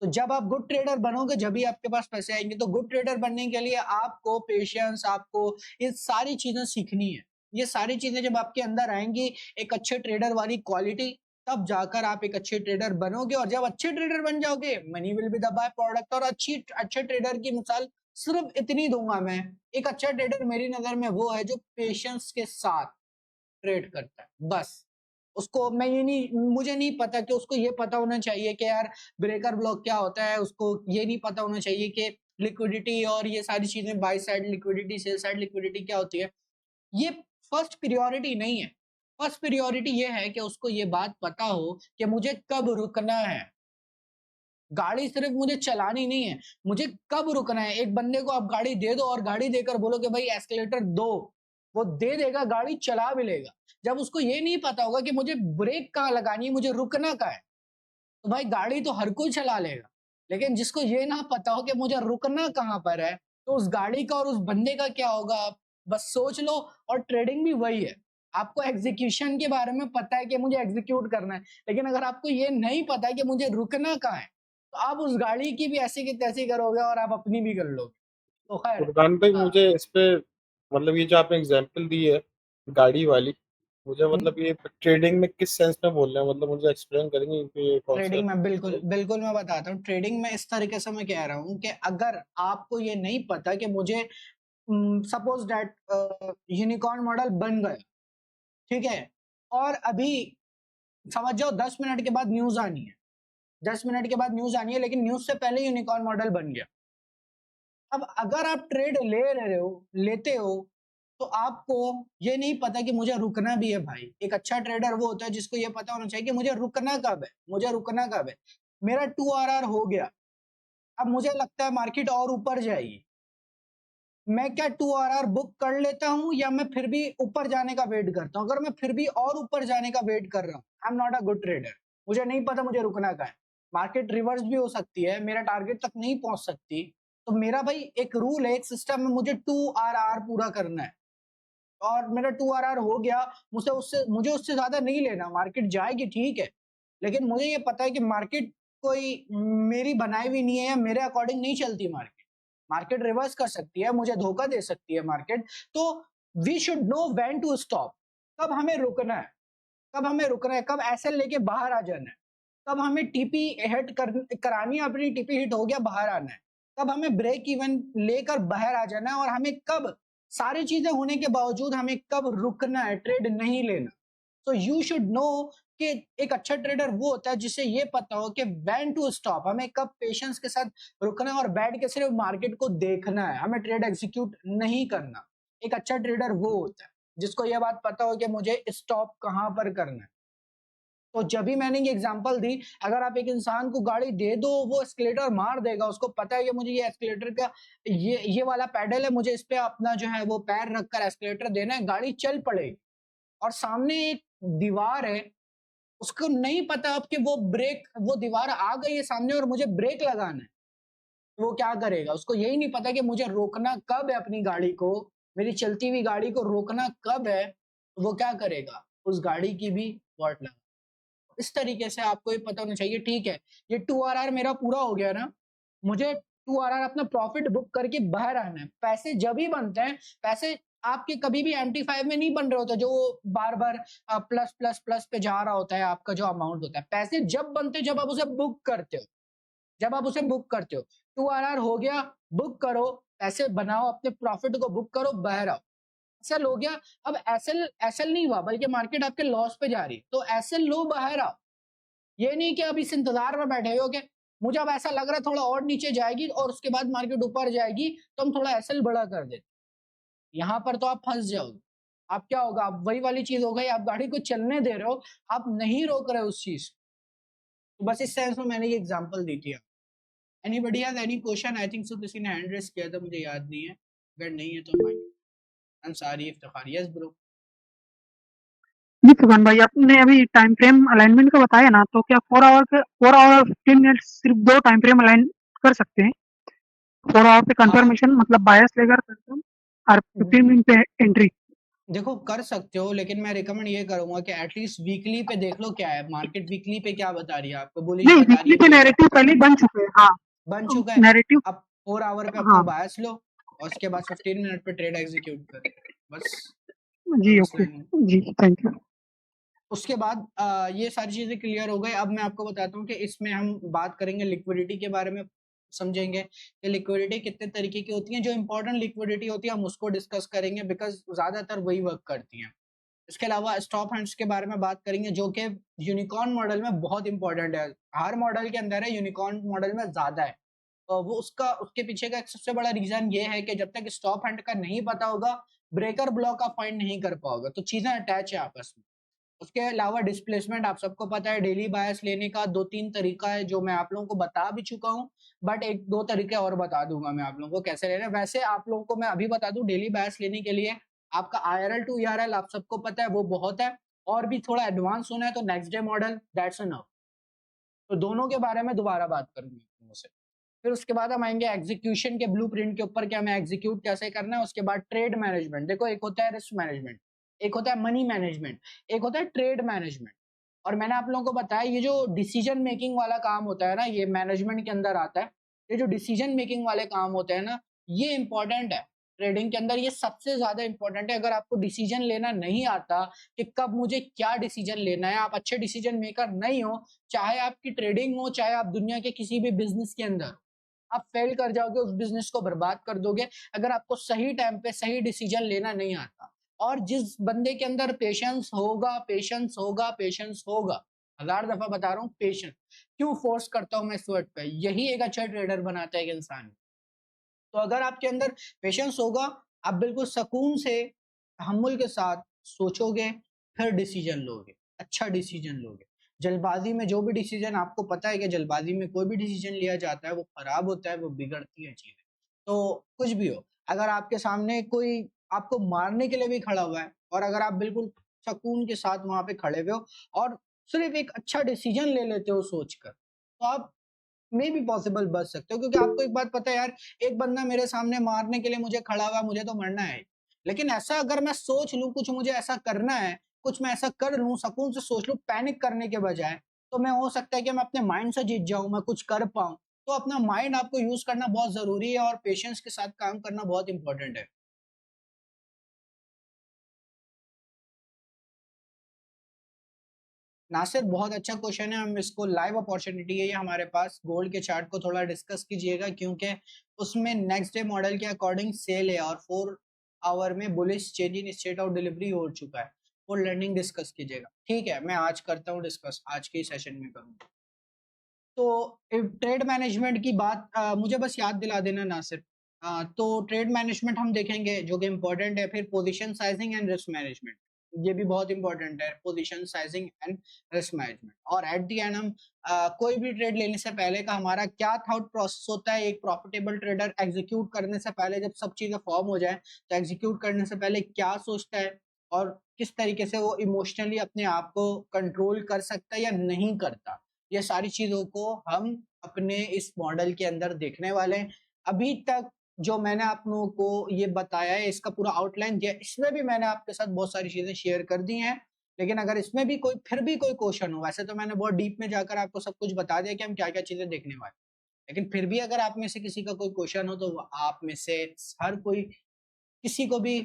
तो जब आप गुड ट्रेडर बनोगे जब भी आपके पास पैसे आएंगे। तो गुड ट्रेडर बनने के लिए आपको पेशेंस, आपको ये सारी चीजें सीखनी है। ये सारी चीजें जब आपके अंदर आएंगी, एक अच्छे ट्रेडर वाली क्वालिटी, तब जाकर आप एक अच्छे ट्रेडर बनोगे। और जब अच्छे ट्रेडर बन जाओगे, money will be the by product. और अच्छे ट्रेडर की मिसाल सिर्फ इतनी दूंगा मैं, एक अच्छा ट्रेडर मेरी नजर में वो है जो पेशेंस के साथ ट्रेड करता है। बस उसको मैं ये नहीं, मुझे नहीं पता कि उसको ये पता होना चाहिए कि यार ब्रेकर ब्लॉक क्या होता है, उसको ये नहीं पता होना चाहिए कि लिक्विडिटी और ये सारी चीजें, by side liquidity, sell side liquidity क्या होती है। ये फर्स्ट प्रियोरिटी नहीं है। फर्स्ट प्रियोरिटी ये है कि उसको ये बात पता हो कि मुझे कब रुकना है। गाड़ी सिर्फ मुझे चलानी नहीं है, मुझे कब रुकना है। एक बंदे को आप गाड़ी दे दो और गाड़ी देकर बोलो कि भाई एस्केलेटर दो, वो दे देगा, गाड़ी चला भी लेगा। जब उसको ये नहीं पता होगा कि मुझे ब्रेक कहाँ लगानी है, मुझे रुकना कहाँ है, तो भाई गाड़ी तो हर कोई चला लेगा। लेकिन जिसको ये ना पता हो कि मुझे रुकना कहाँ पर है, तो उस गाड़ी का और उस बंदे का क्या होगा, आप बस सोच लो। और ट्रेडिंग भी वही है। आपको एग्जीक्यूशन के बारे में पता है कि मुझे एग्जीक्यूट करना है, लेकिन अगर आपको ये नहीं पता है कि मुझे रुकना कहाँ है, तो आप उस गाड़ी की भी ऐसी की तैसी करोगे और आप अपनी भी कर लोगे। तो खैर, फुरकान भाई, मुझे इस पे मतलब ये जो आपने एग्जांपल दी है गाड़ी वाली, मुझे मतलब ये ट्रेडिंग में किस सेंस में बोल रहे हैं, मतलब मुझे एक्सप्लेन करेंगे कि ये कौन सा ट्रेडिंग में बिल्कुल बिल्कुल मैं बताता हूँ। ट्रेडिंग में इस तरीके से मैं कह रहा हूँ कि अगर आपको ये नहीं पता कि मुझे सपोज दैट यूनिकॉर्न मॉडल बन गया, ठीक है, और अभी समझ जाओ 10 मिनट के बाद न्यूज आनी है, 10 मिनट के बाद न्यूज आनी है, लेकिन न्यूज से पहले यूनिकॉर्न मॉडल बन गया। अब अगर आप ट्रेड ले रहे हो, लेते हो, तो आपको ये नहीं पता कि मुझे रुकना भी है। भाई एक अच्छा ट्रेडर वो होता है जिसको ये पता होना चाहिए कि मुझे रुकना कब है, मुझे रुकना कब है। मेरा 2 RR हो गया, अब मुझे लगता है मार्केट और ऊपर जाएगी, मैं क्या 2 RR बुक कर लेता हूं या मैं फिर भी ऊपर जाने का वेट करता हूं। अगर मैं फिर भी और ऊपर जाने का वेट कर रहा हूं, I am not a good trader. मुझे नहीं पता मुझे रुकना का है, मार्केट रिवर्स भी हो सकती है, मेरा टारगेट तक नहीं पहुंच सकती। तो मेरा भाई एक रूल है, एक सिस्टम में, मुझे 2 RR पूरा करना है। और मेरा 2 RR हो गया, मुझे उससे ज्यादा नहीं लेना। मार्केट जाएगी ठीक है, लेकिन मुझे ये पता है कि मार्केट कोई मेरी बनाई हुई नहीं है या मेरे अकॉर्डिंग नहीं चलती। मार्केट मार्केट रिवर्स कर सकती है, मुझे धोखा दे सकती है मार्केट। तो we should know when to stop, कब हमें रुकना है, कब हमें रुकना है, कब एसएल लेके बाहर आ जाना है, कब हमें टीपी करानी है, अपनी टीपी हिट हो गया बाहर आना है, कब हमें ब्रेक इवन लेकर बाहर आ जाना है, और हमें कब सारी चीजें होने के बावजूद हमें कब रुकना है, ट्रेड नहीं लेना। तो यू शुड नो कि एक अच्छा ट्रेडर वो होता है जिसे ये पता हो कि व्हेन टू स्टॉप, हमें कब पेशेंस के साथ रुकना है और बैठ के सिर्फ मार्केट को देखना है, हमें ट्रेड एग्जीक्यूट नहीं करना। एक अच्छा ट्रेडर वो होता है जिसको ये बात पता हो कि मुझे स्टॉप कहां पर करना है। तो जब भी मैंने ये एग्जांपल दी, अगर आप एक इंसान को गाड़ी दे दो, वो एस्केलेटर मार देगा, उसको पता है कि मुझे ये एस्केलेटर का ये वाला पैडल है, मुझे इस पे अपना जो है वो पैर रखकर एस्केलेटर देना है, गाड़ी चल पड़ेगी। और सामने एक दीवार है, उसको नहीं पता अब कि वो दीवार आ गई है सामने और मुझे ब्रेक लगाना है, तो वो क्या करेगा, उसको यही नहीं पता कि मुझे रोकना कब है अपनी गाड़ी को, मेरी चलती हुई गाड़ी को रोकना कब है। तो वो क्या करेगा, उस गाड़ी की भी वॉट लगा। इस तरीके से आपको ये पता होना चाहिए, ठीक है, ये 2 RR मेरा पूरा हो गया ना, मुझे 2 RR अपना प्रॉफिट बुक करके बाहर आना है। पैसे जब ही बनते हैं, पैसे आपके कभी भी MT5 में नहीं बन रहे होते जो बार बार प्लस प्लस प्लस पे जा रहा होता है आपका जो अमाउंट होता है। पैसे जब बनते हैं जब आप उसे बुक करते हो, जब आप उसे बुक करते हो। 2 RR हो गया, बुक करो, पैसे बनाओ, अपने प्रॉफिट को बुक करो, बाहर आओ। एसएल हो गया, अब एसएल एसएल नहीं हुआ बल्कि मार्केट आपके लॉस पे जा रही है, तो एसएल लो, बाहर आओ। ये नहीं कि अब इस इंतजार में बैठे हो कि मुझे अब ऐसा लग रहा है थोड़ा और नीचे जाएगी और उसके बाद मार्केट ऊपर जाएगी तो हम थोड़ा एसएल बड़ा कर देते। यहाँ पर तो आप फंस जाओगे। आप क्या होगा, आप वही वाली चीज हो गई, आप गाड़ी को चलने दे रहे हो, आप नहीं रोक रहे उस चीज। तो बस इस सेंस में मैंने ये एग्जांपल दी थी। Anybody has any question? I think so किसी ने हैंड रेस किया था, मुझे याद नहीं है, अगर नहीं है तो I am sorry Iftikhar. Yes bro. जी फुरकान भाई, आपने अभी टाइम फ्रेम अलाइनमेंट का बताया ना, तो क्या 4 आवर 15 मिनट सिर्फ 2 टाइम फ्रेम अलाइन कर सकते हैं? 4 आवर पे हाँ कंफर्मेशन मतलब बायस लेकर करते हैं और 15 मिनट पे एंट्री। देखो कर सकते हो, लेकिन मैं रिकमेंड ये करूंगा कि एटलीस्ट वीकली पे देख लो क्या है मार्केट, वीकली पे क्या बता रही है आपको, बुलिश नहीं, बता रही वीकली है, पे बेयर नैरेटिव पहले ही बन चुके हैं। हाँ, बन चुका है। नैरेटिव। अब 4 आवर पे अपना हाँ, बायस लो और उसके बाद 15 मिनट पे ट्रेड एग्जीक्यूट करो, बस जी, समझ ओके, लेंगे। जी, थैंक यू। उसके बाद ये सारी चीजें क्लियर हो गई। अब मैं आपको बताता हूँ कि इसमें हम बात करेंगे लिक्विडिटी के बारे में, समझेंगे कि लिक्विडिटी कितने तरीके की होती है। जो इंपॉर्टेंट लिक्विडिटी होती है हम उसको डिस्कस करेंगे, बिकॉज ज्यादातर वही वर्क करती हैं। इसके अलावा स्टॉप हैंड्स के बारे में बात करेंगे, जो कि यूनिकॉर्न मॉडल में बहुत इंपॉर्टेंट है। हर मॉडल के अंदर है, यूनिकॉर्न मॉडल में ज्यादा है। वो उसके पीछे का एक सबसे बड़ा रीजन ये है कि जब तक स्टॉप हैंड का नहीं पता होगा, ब्रेकर ब्लॉक आप फाइंड नहीं कर पाओगे। तो चीजें अटैच है आपस में। उसके अलावा डिस्प्लेसमेंट आप सबको पता है, डेली बायस लेने का 2-3 तरीका है जो मैं आप लोगों को बता भी चुका हूँ, बट 1-2 तरीके और बता दूंगा मैं आप लोगों को कैसे लेना है। वैसे आप लोगों को मैं अभी बता दूं, डेली बायस लेने के लिए आपका IRL टू ERL आप सबको पता है, वो बहुत है। और भी थोड़ा एडवांस होना है तो next day model, that's enough. तो दोनों के बारे में दोबारा बात करूंगा। फिर उसके बाद हम आएंगे एग्जीक्यूशन के ब्लूप्रिंट के ऊपर कि हमें एग्जीक्यूट कैसे करना है। उसके बाद ट्रेड मैनेजमेंट, देखो एक होता है रिस्क मैनेजमेंट, एक होता है मनी मैनेजमेंट, एक होता है ट्रेड मैनेजमेंट। और मैंने आप लोगों को बताया ये जो डिसीजन मेकिंग वाला काम होता है ना, ये मैनेजमेंट के अंदर आता है। ये जो डिसीजन मेकिंग वाले काम होते हैं ना, ये इंपॉर्टेंट है ट्रेडिंग के अंदर, ये सबसे ज्यादा इंपॉर्टेंट है। अगर आपको डिसीजन लेना नहीं आता कि कब मुझे क्या डिसीजन लेना है, आप अच्छे डिसीजन मेकर नहीं हो, चाहे आपकी ट्रेडिंग हो, चाहे आप दुनिया के किसी भी बिजनेस के अंदर, आप फेल कर जाओगे, उस बिजनेस को बर्बाद कर दोगे अगर आपको सही टाइम पे सही डिसीजन लेना नहीं आता। और जिस बंदे के अंदर पेशेंस होगा, पेशेंस होगा, पेशेंस होगा, 1000 दफा बता रहा हूँ, पेशेंस क्यों फोर्स करता हूं मैं इस वर्ड पे, यही एक अच्छा ट्रेडर बनाता है एक इंसान। तो अगर आपके अंदर पेशेंस होगा, आप बिल्कुल सुकून से, तहम्मुल के साथ सोचोगे, फिर डिसीजन लोगे, अच्छा डिसीजन लोगे। जल्दबाजी में जो भी डिसीजन, आपको पता है कि जल्दबाजी में कोई भी डिसीजन लिया जाता है वो खराब होता है, वो बिगड़ती है चीजें। तो कुछ भी हो, अगर आपके सामने कोई आपको मारने के लिए भी खड़ा हुआ है और अगर आप बिल्कुल सुकून के साथ वहां पे खड़े हुए हो और सिर्फ एक अच्छा डिसीजन ले लेते हो सोचकर, तो आप मे भी पॉसिबल बच सकते हो। क्योंकि आपको एक बात पता है यार, एक बंदा मेरे सामने मारने के लिए मुझे खड़ा हुआ, मुझे तो मरना है, लेकिन ऐसा अगर मैं सोच लूं कुछ मुझे ऐसा करना है, कुछ मैं ऐसा कर लूं, सुकून से सोच लूं पैनिक करने के बजाय, तो मैं हो सकता है कि मैं अपने माइंड से जीत जाऊं, मैं कुछ कर पाऊं। तो अपना माइंड आपको यूज करना बहुत जरूरी है और पेशेंस के साथ काम करना बहुत इंपॉर्टेंट है। नासिर बहुत अच्छा क्वेश्चन है, हम इसको लाइव अपॉर्चुनिटी है ये हमारे पास, गोल्ड के चार्ट को थोड़ा डिस्कस कीजिएगा क्योंकि उसमें नेक्स्ट डे मॉडल के अकॉर्डिंग सेल है और 4 आवर में bullish change in state of delivery हो चुका है। वो लर्निंग डिस्कस कीजिएगा, ठीक है, मैं आज करता हूँ डिस्कस, आज के सेशन में करूँगा। तो ट्रेड मैनेजमेंट की बात मुझे बस याद दिला देना नासिर। तो ट्रेड मैनेजमेंट हम देखेंगे जो कि इम्पोर्टेंट है, फिर position sizing and risk management, ये भी बहुत इंपॉर्टेंट है, position sizing and risk management. और एट दी एंड हम कोई भी ट्रेड लेने से पहले का हमारा क्या थॉट प्रोसेस होता है, एक प्रॉफिटेबल ट्रेडर एग्जीक्यूट करने से पहले, जब सब चीजें फॉर्म हो जाए तो एग्जीक्यूट करने से पहले क्या सोचता है और किस तरीके से वो इमोशनली अपने आप को कंट्रोल कर सकता है या नहीं करता। ये सारी चीजों को हम अपने इस मॉडल के अंदर देखने वाले हैं। अभी तक जो मैंने आप लोगों को ये बताया है, इसका पूरा आउटलाइन दिया, इसमें भी मैंने आपके साथ बहुत सारी चीजें शेयर कर दी हैं। लेकिन अगर इसमें भी कोई फिर भी कोई क्वेश्चन हो, वैसे तो मैंने बहुत डीप में जाकर आपको सब कुछ बता दिया कि हम क्या क्या चीजें देखने वाले, लेकिन फिर भी अगर आप में से किसी का कोई क्वेश्चन हो तो आप में से हर कोई, किसी को भी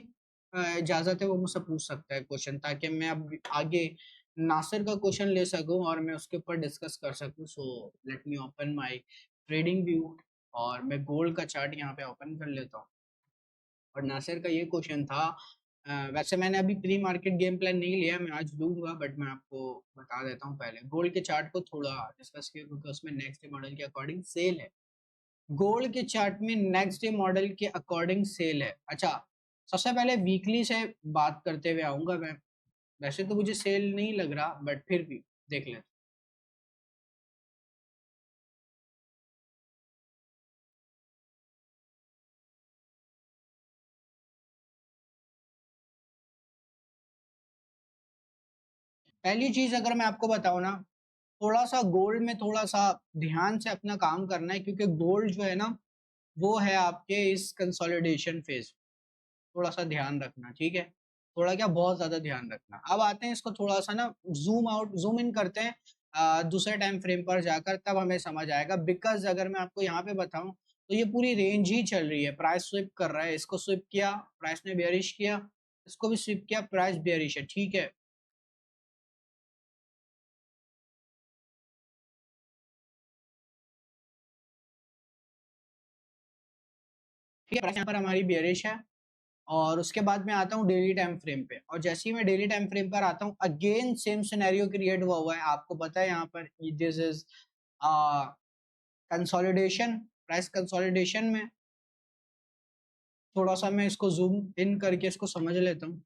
इजाजत है वो मुझसे पूछ सकता है क्वेश्चन, ताकि मैं अब आगे नासिर का क्वेश्चन ले सकूं और मैं उसके ऊपर डिस्कस कर सकूं। So let me open my trading view और मैं गोल्ड का चार्ट यहाँ पे ओपन कर लेता हूँ। और नासिर का ये क्वेश्चन था, वैसे मैंने अभी प्री मार्केट गेम प्लान नहीं लिया, मैं आज लूंगा, बट मैं आपको बता देता हूँ पहले गोल्ड के चार्ट को थोड़ा डिस्कस किया क्योंकि उसमें नेक्स्ट डे मॉडल के अकॉर्डिंग सेल है। गोल्ड के चार्ट में नेक्स्ट डे मॉडल के अकॉर्डिंग सेल है। अच्छा, सबसे पहले वीकली से बात करते हुए आऊंगा मैं, वैसे तो मुझे सेल नहीं लग रहा बट फिर भी देख लेते। पहली चीज अगर मैं आपको बताऊं ना, थोड़ा सा गोल्ड में थोड़ा सा ध्यान से अपना काम करना है क्योंकि गोल्ड जो है ना, वो है आपके इस कंसोलिडेशन फेज, थोड़ा सा ध्यान रखना, ठीक है। थोड़ा क्या, बहुत ज़्यादा ध्यान रखना। अब आते हैं इसको थोड़ा सा ना ज़ूम इन करते हैं दूसरे टाइम फ्रेम पर जाकर, तब हमें समझ आएगा। बिकॉज़ अगर मैं आपको यहाँ पे बताऊँ तो ये पूरी रेंज ही चल रही है, प्राइस स्विप कर रहा है, इसको स्विप किया, प्राइस ने बेयरिश किया, इसको भी स्विप किया, प्राइस बेयरिश है, ठीक है। ठीक है, प्राइस यहाँ पर हमारी बेयरिश है। और उसके बाद मैं आता हूँ डेली टाइम फ्रेम पे, और जैसे ही मैं डेली टाइम फ्रेम पर आता हूँ, अगेन सेम सिनेरियो क्रिएट हुआ है। आपको पता है यहाँ पर this is consolidation, price consolidation में थोड़ा सा मैं इसको जूम इन करके इसको समझ लेता हूँ।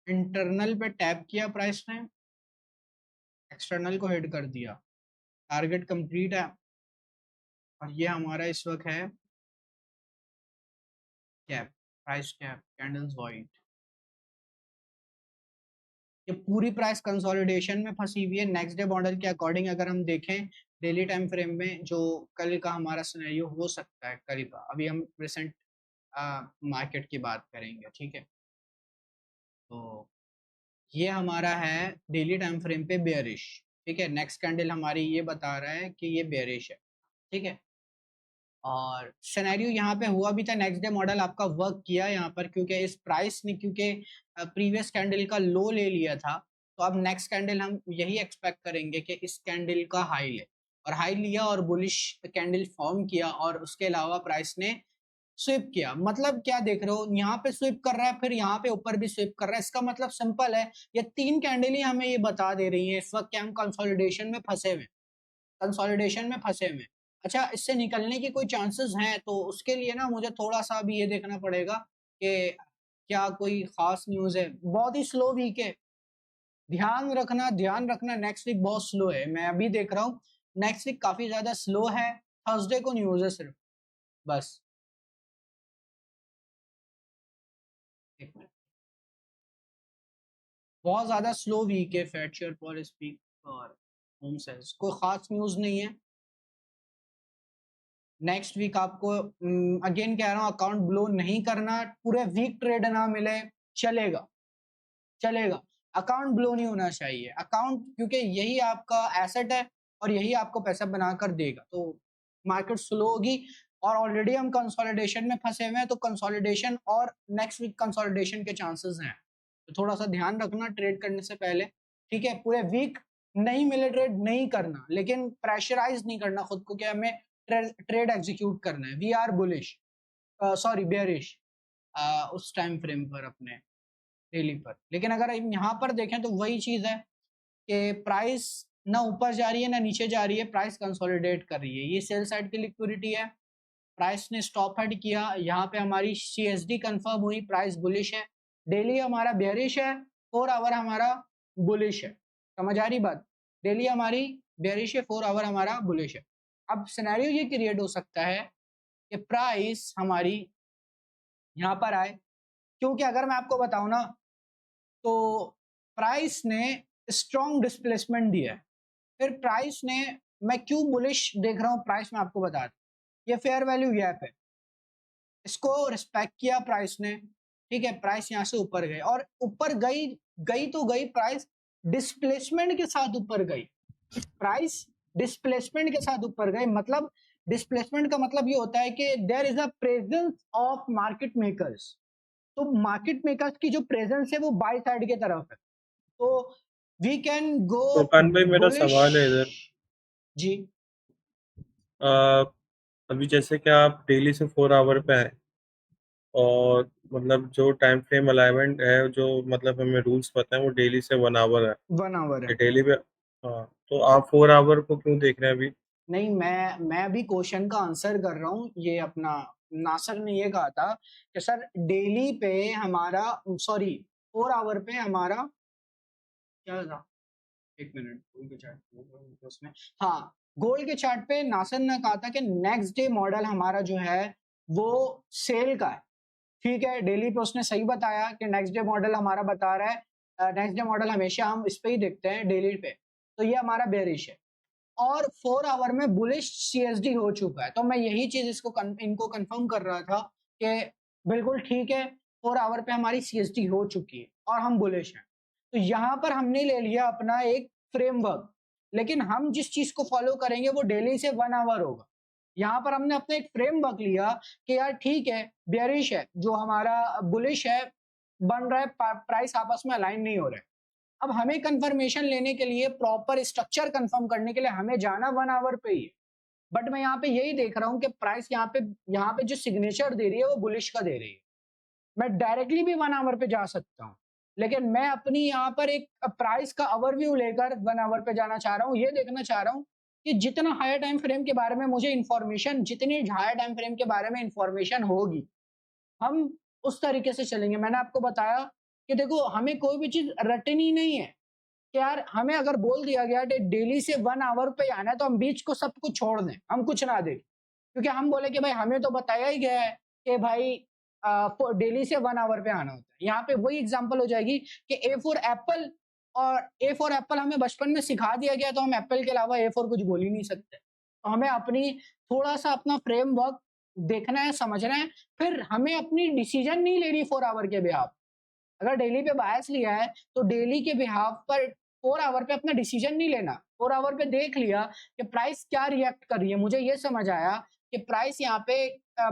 इंटरनल पे टैप किया प्राइस ने, एक्सटर्नल को हिट कर दिया, टारगेट कंप्लीट है। और ये हमारा इस वक्त है cap, price cap, candles white. ये पूरी प्राइस कंसोलिडेशन में फंसी हुई है। नेक्स्ट डे मॉडल के अकॉर्डिंग अगर हम देखें डेली टाइम फ्रेम में, जो कल का हमारा सिनेरियो हो सकता है, कल का, अभी हम रिसेंट मार्केट की बात करेंगे, ठीक है। तो ये हमारा है डेली टाइम फ्रेम पे बेयरिश, ठीक है। नेक्स्ट कैंडल हमारी ये बता रहा है कि ये बेयरिश है, ठीक है। और सिनेरियो यहाँ पे हुआ भी था, नेक्स्ट डे मॉडल आपका वर्क किया यहाँ पर, क्योंकि इस प्राइस ने, क्योंकि प्रीवियस कैंडल का लो ले लिया था, तो अब नेक्स्ट कैंडल हम यही एक्सपेक्ट करेंगे कि इस कैंडल का हाई ले, और हाई लिया और बुलिश कैंडल फॉर्म किया, और उसके अलावा प्राइस ने स्विप किया। मतलब क्या देख रहे हो, यहाँ पे स्विप कर रहा है, फिर यहाँ पे ऊपर भी स्विप कर रहा है। इसका मतलब सिंपल है, ये तीन कैंडल ही हमें ये बता दे रही है इस वक्त कि हम कंसोलिडेशन में फंसे हुए, कंसोलिडेशन में फंसे हुए। अच्छा, इससे निकलने की कोई चांसेस हैं, तो उसके लिए ना मुझे थोड़ा सा भी ये देखना पड़ेगा कि क्या कोई खास न्यूज़ है। बहुत ही स्लो वीक है, ध्यान रखना, नेक्स्ट वीक बहुत स्लो है। मैं अभी देख रहा हूँ नेक्स्ट वीक काफी ज्यादा स्लो है, थर्सडे को न्यूज़ है सिर्फ, बस। एक मिनट, बहुत ज्यादा स्लो वीक है, फेड शेयर फॉर स्पीक और होम सेल्स, कोई खास न्यूज़ नहीं है। नेक्स्ट वीक आपको अगेन कह रहा हूँ, अकाउंट ब्लो नहीं करना, पूरे वीक ट्रेड ना मिले, चलेगा, चलेगा, अकाउंट ब्लो नहीं होना चाहिए। अकाउंट, क्योंकि यही आपका एसेट है और यही आपको पैसा बनाकर देगा। तो मार्केट स्लो होगी, और ऑलरेडी हम कंसोलिडेशन में फंसे हुए हैं, तो कंसोलिडेशन और नेक्स्ट वीक कंसोलिडेशन के चांसेस हैं। तो थोड़ा सा ध्यान रखना ट्रेड करने से पहले, ठीक है। पूरे वीक नहीं मिले ट्रेड नहीं करना, लेकिन प्रेशराइज नहीं करना खुद को कि हमें ट्रेड एग्जीक्यूट करना है। We are bullish, sorry bearish उस टाइम फ्रेम पर अपने डेली पर। लेकिन अगर यहाँ पर देखें तो वही चीज है कि प्राइस ना ऊपर जा रही है ना नीचे जा रही है, प्राइस कंसोलिडेट कर रही है। ये सेल साइड की लिक्विडिटी है, प्राइस ने स्टॉप हट किया, यहाँ पे हमारी CSD कंफर्म हुई, प्राइस बुलिश है। डेली हमारा बेयरिश है, 4 आवर हमारा बुलिश है। समझ आ रही बात, डेली हमारी बेयरिश है, 4 आवर हमारा बुलिश है। अब सिनेरियो ये क्रिएट हो सकता है कि प्राइस हमारी यहाँ पर आए, क्योंकि अगर मैं आपको बताऊं ना, तो प्राइस ने स्ट्रॉन्ग डिस्प्लेसमेंट दिया है। फिर प्राइस ने, मैं क्यों बुलिश देख रहा हूँ प्राइस में आपको बता दूं, ये फेयर वैल्यू गैप है, इसको रिस्पेक्ट किया प्राइस ने, ठीक है। प्राइस यहाँ से ऊपर गए, और ऊपर गई गई तो गई, प्राइस डिस्प्लेसमेंट के साथ ऊपर गई, प्राइस डिस्प्लेसमेंट के साथ ऊपर गए। मतलब डिस्प्लेसमेंट का मतलब ये होता है कि there is a presence of market makers, तो मार्केट मेकर्स की जो प्रेजेंस है वो बाय साइड की तरफ है, तो वी कैन गो फुरकान भाई, मेरा बुलिश। सवाल है इधर। जी, अ, अभी जैसे कि आप डेली से 4 आवर पे हैं, और मतलब जो टाइम फ्रेम अलाइनमेंट है, जो मतलब हमें रूल्स पता है, वो डेली से 1 आवर है, 1 आवर है। ये डेली पे। हाँ, तो आप 4 आवर को क्यों देख रहे हैं अभी? नहीं, मैं अभी क्वेश्चन का आंसर कर रहा हूँ। ये अपना नासर ने ये कहा था कि सर डेली पे हमारा, सॉरी 4 आवर पे हमारा क्या था, एक मिनट, गोल्ड के चार्ट उसमें, हाँ, गोल्ड के चार्ट पे नासर ने कहा था कि नेक्स्ट डे मॉडल हमारा जो है वो सेल का है, ठीक है। डेली पे उसने सही बताया कि नेक्स्ट डे मॉडल हमारा बता रहा है, नेक्स्ट डे मॉडल हमेशा हम इस पे ही देखते हैं डेली पे, तो ये हमारा बेयरिश है। और 4 आवर में बुलिश CSD हो चुका है, तो मैं यही चीज इनको कंफर्म कर रहा था कि बिल्कुल ठीक है, 4 आवर पे हमारी सीएसटी हो चुकी है और हम बुलिश हैं। तो यहाँ पर हमने ले लिया अपना एक फ्रेमवर्क, लेकिन हम जिस चीज को फॉलो करेंगे वो डेली से 1 आवर होगा। यहाँ पर हमने अपना एक फ्रेमवर्क लिया कि यार ठीक है, बेयरिश है, जो हमारा बुलिश है बन रहा है, प्राइस आपस में अलाइन नहीं हो रहे। अब हमें कंफर्मेशन लेने के लिए, प्रॉपर स्ट्रक्चर कंफर्म करने के लिए हमें जाना 1 आवर पे ही है। बट मैं यहाँ पे यही देख रहा हूँ कि प्राइस यहाँ पे जो सिग्नेचर दे रही है वो बुलिश का दे रही है। मैं डायरेक्टली भी 1 आवर पे जा सकता हूँ, लेकिन मैं अपनी यहाँ पर एक प्राइस का ओवरव्यू लेकर 1 आवर पे जाना चाह रहा हूँ। ये देखना चाह रहा हूँ कि जितना हायर टाइम फ्रेम के बारे में मुझे इंफॉर्मेशन, जितनी हायर टाइम फ्रेम के बारे में इंफॉर्मेशन होगी, हम उस तरीके से चलेंगे। मैंने आपको बताया कि देखो, हमें कोई भी चीज रटनी नहीं है कि यार हमें अगर बोल दिया गया कि डेली से 1 आवर पे आना है तो हम बीच को सब कुछ छोड़ दें, हम कुछ ना देखें, क्योंकि हम बोले कि भाई हमें तो बताया ही गया है कि भाई डेली से 1 आवर पे आना होता है। यहाँ पे वही एग्जांपल हो जाएगी कि ए फॉर एप्पल, और ए फॉर एप्पल हमें बचपन में सिखा दिया गया, तो हम एप्पल के अलावा ए फॉर कुछ बोल ही नहीं सकते। तो हमें अपनी थोड़ा सा अपना फ्रेमवर्क देखना है, समझना है, फिर हमें अपनी डिसीजन नहीं लेनी 4 आवर के बिहाफ। अगर डेली पे बायस लिया है तो डेली के बिहाफ पर 4 आवर पे अपना डिसीजन नहीं लेना। 4 आवर पे देख लिया कि प्राइस क्या रिएक्ट कर रही है, मुझे ये समझ आया कि प्राइस यहाँ पे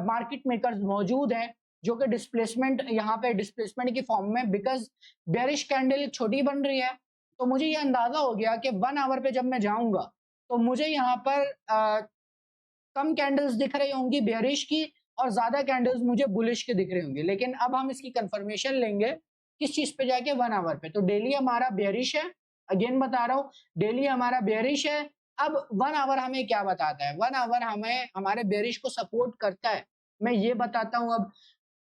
मार्केट मेकर्स मौजूद हैं जो कि डिस्प्लेसमेंट, यहाँ पे डिस्प्लेसमेंट की फॉर्म में, बिकॉज बेरिश कैंडल छोटी बन रही है, तो मुझे ये अंदाजा हो गया कि 1 आवर पे जब मैं जाऊंगा तो मुझे यहाँ पर कम कैंडल्स दिख रही होंगी बेयरिश की और ज्यादा कैंडल्स मुझे बुलिश के दिख रही होंगी। लेकिन अब हम इसकी कंफर्मेशन लेंगे किस चीज पे जाके, 1 आवर पे। तो डेली हमारा बेयरिश है, अगेन बता रहा हूँ, डेली हमारा बेयरिश है। अब 1 आवर हमें क्या बताता है? 1 आवर हमें हमारे बेयरिश को सपोर्ट करता है, मैं ये बताता हूँ अब।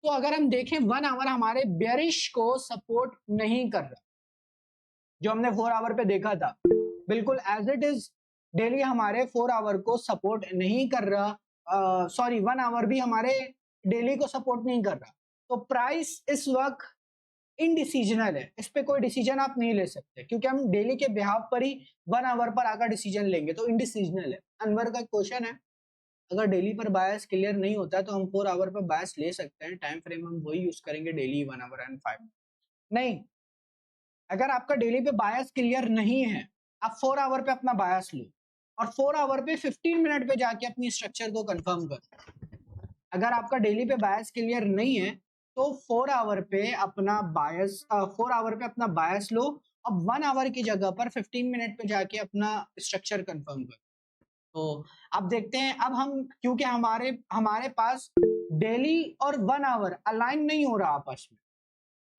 तो अगर हम देखें 1 आवर हमारे बेयरिश को सपोर्ट नहीं कर रहा, जो हमने 4 आवर पे देखा था, बिल्कुल एज इट इज डेली हमारे 4 आवर को सपोर्ट नहीं कर रहा, सॉरी 1 आवर भी हमारे डेली को सपोर्ट नहीं कर रहा। तो प्राइस इस वक्त इनडिसीजनल है, इस पे कोई डिसीजन आप नहीं ले सकते, क्योंकि हम डेली के बिहाफ पर ही 1 आवर पर आकर डिसीजन लेंगे, तो इनडिसीजनल है। अनवर का क्वेश्चन है, अगर डेली पर बायस क्लियर नहीं होता तो हम 4 आवर पर बायस ले सकते हैं, टाइम फ्रेम हम वही यूज करेंगे, डेली 1 आवर एंड 5। नहीं, अगर आपका डेली पे बायस क्लियर नहीं है, आप 4 आवर पे अपना बायस लो और 4 आवर पे 15 मिनट पे जाके अपनी स्ट्रक्चर को कंफर्म करो। अगर आपका डेली पे बायस क्लियर नहीं है तो 4 आवर पे अपना बायस 4 आवर पे अपना बायस लो, अब 1 आवर की जगह पर 15 मिनट पे जाके अपना स्ट्रक्चर कंफर्म करो। तो अब देखते हैं, अब हम, क्योंकि हमारे हमारे पास डेली और 1 आवर अलाइन नहीं हो रहा आपस में,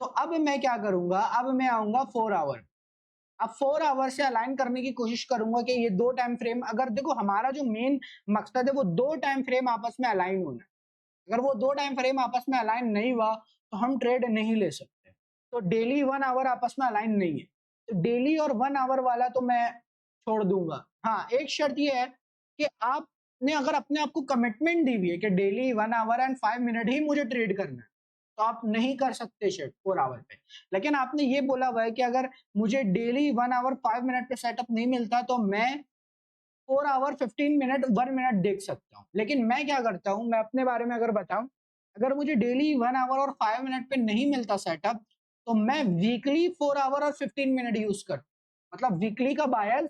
तो अब मैं क्या करूंगा, अब मैं आऊंगा 4 आवर। अब 4 आवर से अलाइन करने की कोशिश करूंगा कि ये दो टाइम फ्रेम, अगर देखो हमारा जो मेन मकसद है वो दो टाइम फ्रेम आपस में अलाइन होना है। अगर वो दो टाइम फ्रेम आपस में अलाइन नहीं हुआ तो हम ट्रेड नहीं ले सकते। तो डेली 1 आवर आपस में अलाइन नहीं है, तो डेली और 1 आवर वाला तो मैं छोड़ दूंगा। हाँ, एक शर्त ये है कि आपने अगर अपने आप को कमिटमेंट दी हुई है कि डेली 1 आवर एंड 5 मिनट ही मुझे ट्रेड करना है, तो आप नहीं कर सकते शेड 4 आवर पे। लेकिन आपने ये बोला हुआ है कि अगर मुझे डेली 1 आवर 5 मिनट पे सेटअप नहीं मिलता तो मैं 4 आवर 15 मिनट 1 मिनट देख सकता हूँ। लेकिन मैं क्या करता हूँ, मैं अपने बारे में अगर बताऊं, अगर मुझे डेली 1 आवर और 5 मिनट पे नहीं मिलता सेटअप, तो मैं वीकली 4 आवर और 15 मिनट यूज करता हूँ। मतलब वीकली का बायस,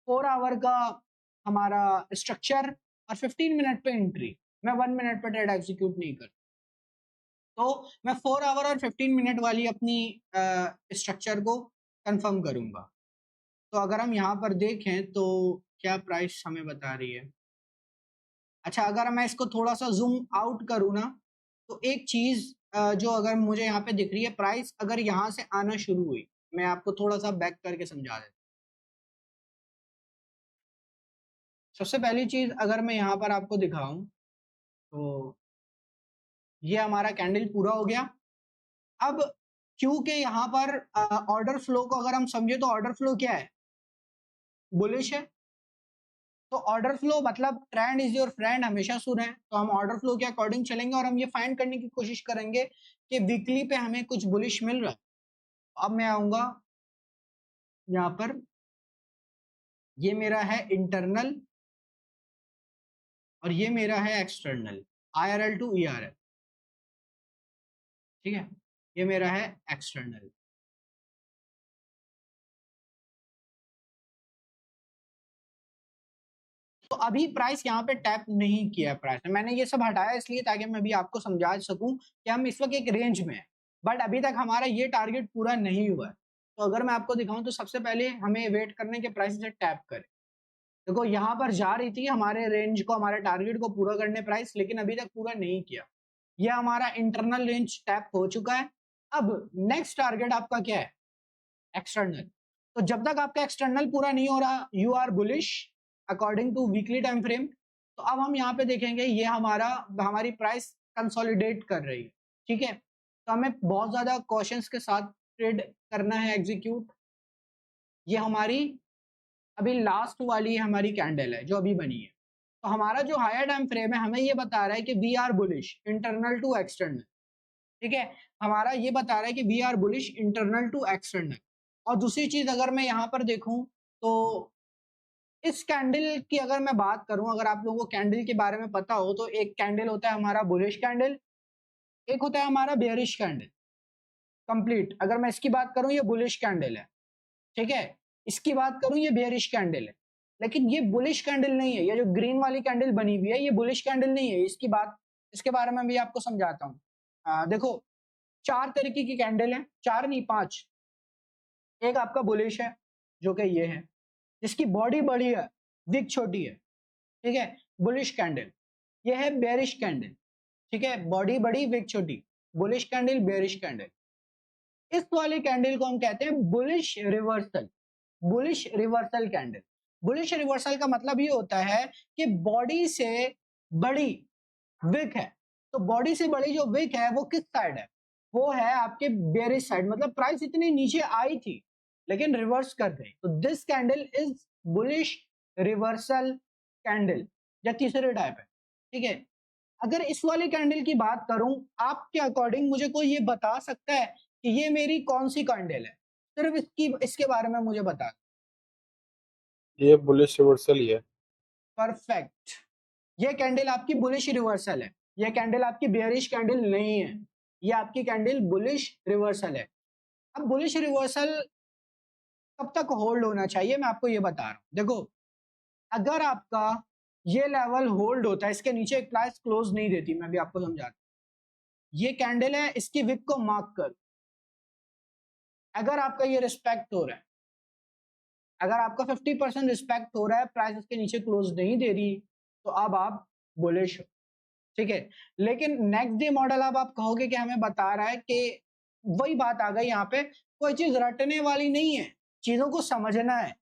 4 आवर का हमारा स्ट्रक्चर और 15 मिनट पे एंट्री, मैं 1 मिनट पे ट्रेड एग्जीक्यूट नहीं करता। तो मैं 4 आवर और 15 मिनट वाली अपनी स्ट्रक्चर को कंफर्म करूंगा। तो अगर हम यहाँ पर देखें तो क्या प्राइस हमें बता रही है। अच्छा, अगर मैं इसको थोड़ा सा जूम आउट करूँ ना, तो एक चीज जो अगर मुझे यहाँ पे दिख रही है, प्राइस अगर यहाँ से आना शुरू हुई, मैं आपको थोड़ा सा बैक करके समझा देता हूँ। सबसे पहली चीज अगर मैं यहाँ पर आपको दिखाऊं, तो ये हमारा कैंडल पूरा हो गया। अब क्योंकि यहाँ पर ऑर्डर फ्लो को अगर हम समझे तो ऑर्डर फ्लो क्या है, बुलिश है। तो ऑर्डर फ्लो मतलब ट्रेंड इज योर फ्रेंड, हमेशा सुने। तो हम ऑर्डर फ्लो के अकॉर्डिंग चलेंगे और हम ये फाइंड करने की कोशिश करेंगे कि वीकली पे हमें कुछ बुलिश मिल रहा है। अब मैं आऊंगा यहाँ पर, ये मेरा है इंटरनल और ये मेरा है एक्सटर्नल, IRL टू ERL। ठीक है, ये मेरा है एक्सटर्नल। तो अभी प्राइस यहाँ पे टैप नहीं किया प्राइस ने, मैंने ये सब हटाया इसलिए ताकि मैं अभी आपको समझा सकूं कि हम इस वक्त एक रेंज में हैं, बट अभी तक हमारा ये टारगेट पूरा नहीं हुआ है। तो अगर मैं आपको दिखाऊं तो सबसे पहले हमें वेट करने के प्राइस से टैप करें। देखो यहाँ पर जा रही थी हमारे रेंज को, हमारे टारगेट को पूरा करने प्राइस, लेकिन अभी तक पूरा नहीं किया। ये हमारा इंटरनल रेंज टैप हो चुका है। अब नेक्स्ट टारगेट आपका क्या है? एक्सटर्नल। तो जब तक आपका एक्सटर्नल पूरा नहीं हो रहा, you are bullish according to weekly time frame. तो अब हम यहाँ पे देखेंगे ये हमारी प्राइस कंसोलिडेट कर रही है, ठीक है। तो हमें बहुत ज्यादा कॉशंस के साथ ट्रेड करना है, एग्जीक्यूट। ये हमारी अभी लास्ट वाली हमारी कैंडल है जो अभी बनी है। तो हमारा जो हायर टाइम फ्रेम है हमें ये बता रहा है कि we are bullish internal to external, ठीक है। हमारा ये बता रहा है कि we are bullish internal to external. और दूसरी चीज अगर मैं यहाँ पर देखूं तो इस कैंडल की अगर मैं बात करूं, अगर आप लोगों को कैंडल के बारे में पता हो तो एक कैंडल होता है हमारा बुलिश कैंडल, एक होता है हमारा बेयरिश कैंडल। कंप्लीट अगर मैं इसकी बात करूं ये बुलिश कैंडल है, ठीक है। इसकी बात करूं ये बेयरिश कैंडल है, लेकिन ये बुलिश कैंडल नहीं है। ये जो ग्रीन वाली कैंडल बनी हुई है ये बुलिश कैंडल नहीं है। इसके बारे में भी आपको समझाता हूँ। देखो 4 तरीके की कैंडल है, 4 नहीं 5। एक आपका बुलिश है जो कि ये है, जिसकी बॉडी बड़ी है, विक छोटी है, ठीक है, बुलिश कैंडल। ये है बेरिश कैंडल, ठीक है, बॉडी बड़ी विक छोटी, बुलिश कैंडल बेरिश कैंडल। इस वाले कैंडल को हम कहते हैं bullish reversal, bullish reversal candle. Bullish reversal का मतलब ये होता है कि बॉडी से बड़ी विक है। तो बॉडी से बड़ी जो विक है वो किस साइड है? वो है आपके बेरिश साइड। मतलब प्राइस इतनी नीचे आई थी लेकिन रिवर्स कर गई। तो this candle is bullish reversal candle, या तीसरे टाइप है, ठीक है। अगर इस वाली कैंडल की बात करूं, आपके अकॉर्डिंग मुझे कोई ये बता सकता है कि ये मेरी कौन सी कैंडल है? सिर्फ इसके बारे में मुझे बता। ये बुलिश रिवर्सल ही है। परफेक्ट, ये कैंडल आपकी बुलिश रिवर्सल है। ये कैंडल आपकी बेयरिश कैंडल नहीं है, ये आपकी कैंडल बुलिश रिवर्सल है। अब बुलिश रिवर्सल कब तक होल्ड होना चाहिए मैं आपको ये बता रहा हूं। देखो अगर आपका ये लेवल होल्ड होता है, इसके नीचे एक प्राइस क्लोज नहीं देती, मैं भी आपको समझाता हूं। ये कैंडल है, इसकी विक को मार्क कर। अगर आपका ये रिस्पेक्ट हो रहा है, अगर आपका 50% रिस्पेक्ट हो रहा है, प्राइस इसके नीचे क्लोज नहीं दे रही, तो अब आप बुलिश हो, ठीक है। लेकिन नेक्स्ट डे मॉडल अब आप कहोगे कि हमें बता रहा है कि वही बात आ गई, यहाँ पे कोई चीज रटने वाली नहीं है, चीजों को समझना है।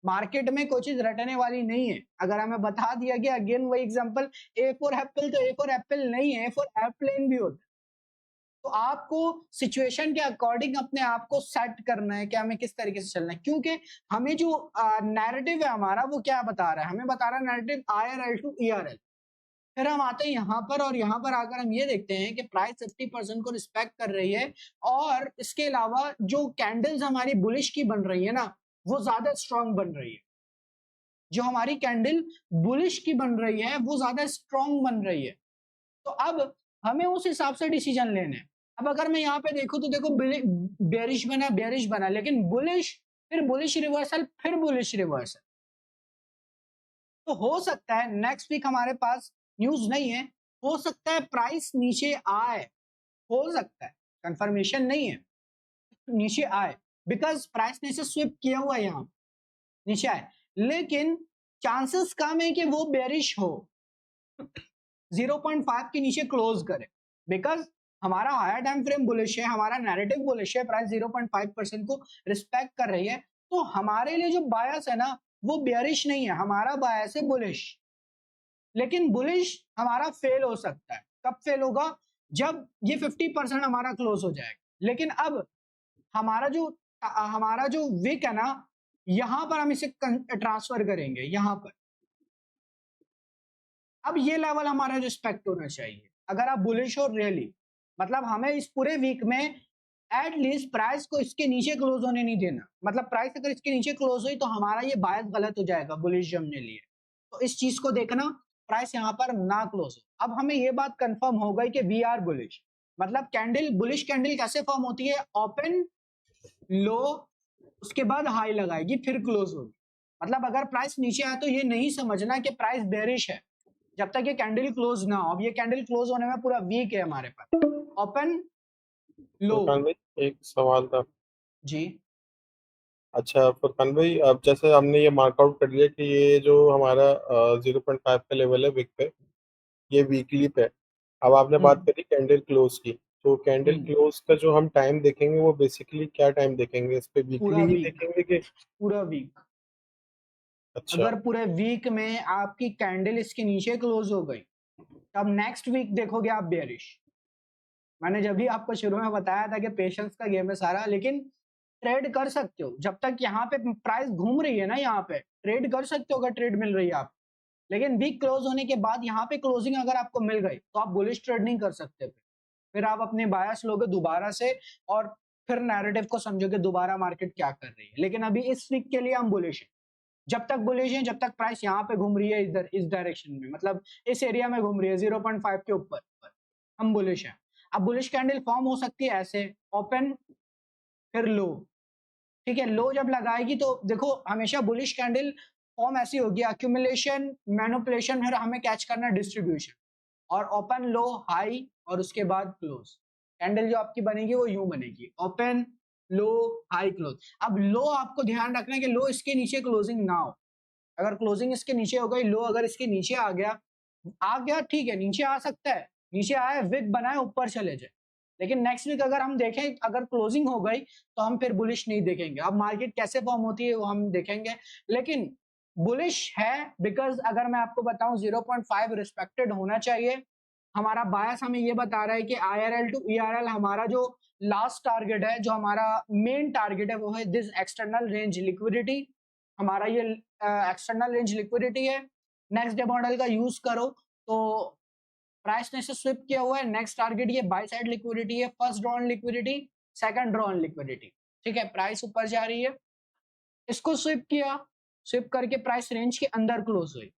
मार्केट में कोई चीज रटने वाली नहीं है। अगर हमें बता दिया गया, अगेन वही एग्जांपल, ए फॉर एप्पल, तो ए फॉर एप्पल नहीं है, ए फॉर एयरप्लेन भी होता है। तो आपको सिचुएशन के अकॉर्डिंग अपने आप को सेट करना है कि हमें किस तरीके से चलना है, क्योंकि हमें जो नैरेटिव है हमारा वो क्या बता रहा है? हमें बता रहा है नैरेटिव IRL टू ERL। फिर हम आते हैं यहाँ पर, और यहाँ पर आकर हम ये देखते हैं कि प्राइस 50% को रिस्पेक्ट कर रही है, और इसके अलावा जो कैंडल्स हमारी बुलिश की बन रही है ना, वो ज्यादा स्ट्रांग बन रही है। जो हमारी कैंडल बुलिश की बन रही है वो ज्यादा स्ट्रांग बन रही है। तो अब हमें उस हिसाब से डिसीजन लेने हैं। अब अगर मैं यहाँ पे देखूं तो देखो बेरिश बना, लेकिन बुलिश, फिर बुलिश रिवर्सल, फिर बुलिश रिवर्सल। तो हो सकता है नेक्स्ट वीक, हमारे पास न्यूज नहीं है, हो सकता है प्राइस नीचे आए, हो सकता है, कंफर्मेशन नहीं है, नीचे आए, बिकॉज प्राइस ने इसे स्विप किया हुआ है, यहाँ नीचे आए, लेकिन चांसेस कम है कि वो बेरिश हो, 0.5 के नीचे क्लोज करे, बिकॉज हमारा हायर टाइम फ्रेम बुलिश है, हमारा नैरेटिव बुलिश है, प्राइस 0.5% को रिस्पेक्ट कर रही है। तो हमारे लिए जो बायस है ना वो बेरिश नहीं है, हमारा बायस है बुलिश। लेकिन बुलिश हमारा फेल हो सकता है। कब फेल होगा? जब ये 50% हमारा क्लोज हो जाएगा। लेकिन अब हमारा जो विक है ना, यहां पर हम इसे ट्रांसफर करेंगे यहाँ पर। अब ये लेवल हमारा रिस्पेक्ट होना चाहिए अगर आप बुलिश हो रियली। मतलब हमें इस पूरे वीक में एटलीस्ट प्राइस को इसके नीचे क्लोज होने नहीं देना। मतलब प्राइस अगर इसके नीचे क्लोज हुई तो हमारा ये बायस गलत हो जाएगा बुलिश हमने लिए। तो इस चीज को देखना, प्राइस यहाँ पर ना क्लोज हो। अब हमें ये बात कंफर्म हो गई कि वी आर बुलिश। मतलब कैंडल, बुलिश कैंडल कैसे फॉर्म होती है? ओपन, लो, उसके बाद हाई लगाएगी, फिर क्लोज होगी। मतलब अगर प्राइस नीचे आए तो ये नहीं समझना कि प्राइस बेरिश है जब तक ये कैंडल क्लोज ना हो। अब ये कैंडल क्लोज होने में पूरा वीक है हमारे पास। ओपन, लो। फुरकान भाई एक सवाल था। जी अच्छा फुरकान भाई, अब जैसे हमने ये मार्कआउट कर लिया कि ये जो हमारा 0.5 का लेवल है विक पे, ये वीकली पे है। अब आपने बात हम्म करी कैंडल क्लोज की, तो कैंडल हम्म क्लोज का जो हम टाइम देखेंगे वो बेसिकली क्या टाइम देखेंगे? इस पे पूरा वीकली ही वीक, देखेंगे कि? पूरा वीक। अच्छा। अगर पूरे वीक में आपकी कैंडल इसके नीचे क्लोज हो गई, तब नेक्स्ट वीक देखोगे आप बेयरिश। मैंने जब भी आपको शुरू में बताया था कि पेशेंस का गेम है सारा, लेकिन ट्रेड कर सकते हो जब तक यहाँ पे प्राइस घूम रही है ना, यहाँ पे ट्रेड कर सकते हो अगर ट्रेड मिल रही है आप। लेकिन वीक क्लोज होने के बाद यहाँ पे क्लोजिंग अगर आपको मिल गई तो आप बुलिश ट्रेड नहीं कर सकते। फिर आप अपने बायस लोगे दोबारा से, और फिर नैरेटिव को समझोगे दोबारा मार्केट क्या कर रही है। लेकिन अभी इस वीक के लिए हम बुलिश हैं। जब तक बुलिश है, जब तक प्राइस यहाँ पे घूम रही है इधर इस डायरेक्शन में, मतलब इस एरिया में घूम रही है 0.5 के ऊपर, हम बुलिश हैं। अब बुलिश कैंडल फॉर्म हो सकती है ऐसे, ओपन फिर लो। ठीक है, लो जब लगाएगी तो देखो हमेशा बुलिश कैंडल फॉर्म ऐसी होगी, अक्यूमुलेशन मैनिपुलेशन, फिर हमें कैच करना डिस्ट्रीब्यूशन, और ओपन लो हाई और उसके बाद क्लोज। कैंडल जो आपकी बनेगी वो यूं बनेगी, ओपन लो हाई क्लोज। अब लो आपको ध्यान रखना है कि लो इसके नीचे क्लोजिंग ना हो। अगर क्लोजिंग इसके नीचे हो गई, लो अगर इसके नीचे आ गया ठीक है, नीचे आ सकता है, नीचे आए विक बनाए ऊपर चले जाए। लेकिन नेक्स्ट वीक अगर हम देखें, अगर क्लोजिंग हो गई तो हम फिर बुलिश नहीं देखेंगे। अब मार्केट कैसे फॉर्म होती है वो हम देखेंगे, लेकिन बुलिश है बिकॉज अगर मैं आपको बताऊं 0.5 रिस्पेक्टेड होना चाहिए। हमारा बायस हमें ये बता रहा है कि IRL टू ERL हमारा जो लास्ट टारगेट है, जो हमारा मेन टारगेट है, वो है दिस एक्सटर्नल रेंज लिक्विडिटी। हमारा ये एक्सटर्नल रेंज लिक्विडिटी है। नेक्स्ट डे मॉडल का यूज करो तो प्राइस ने इसे स्विप किया हुआ है। नेक्स्ट टारगेट ये बाय साइड लिक्विडिटी है, first drawn liquidity, second drawn liquidity. ठीक है, प्राइस ऊपर जा रही है, इसको स्विप किया, स्विप करके प्राइस रेंज के अंदर क्लोज हुई,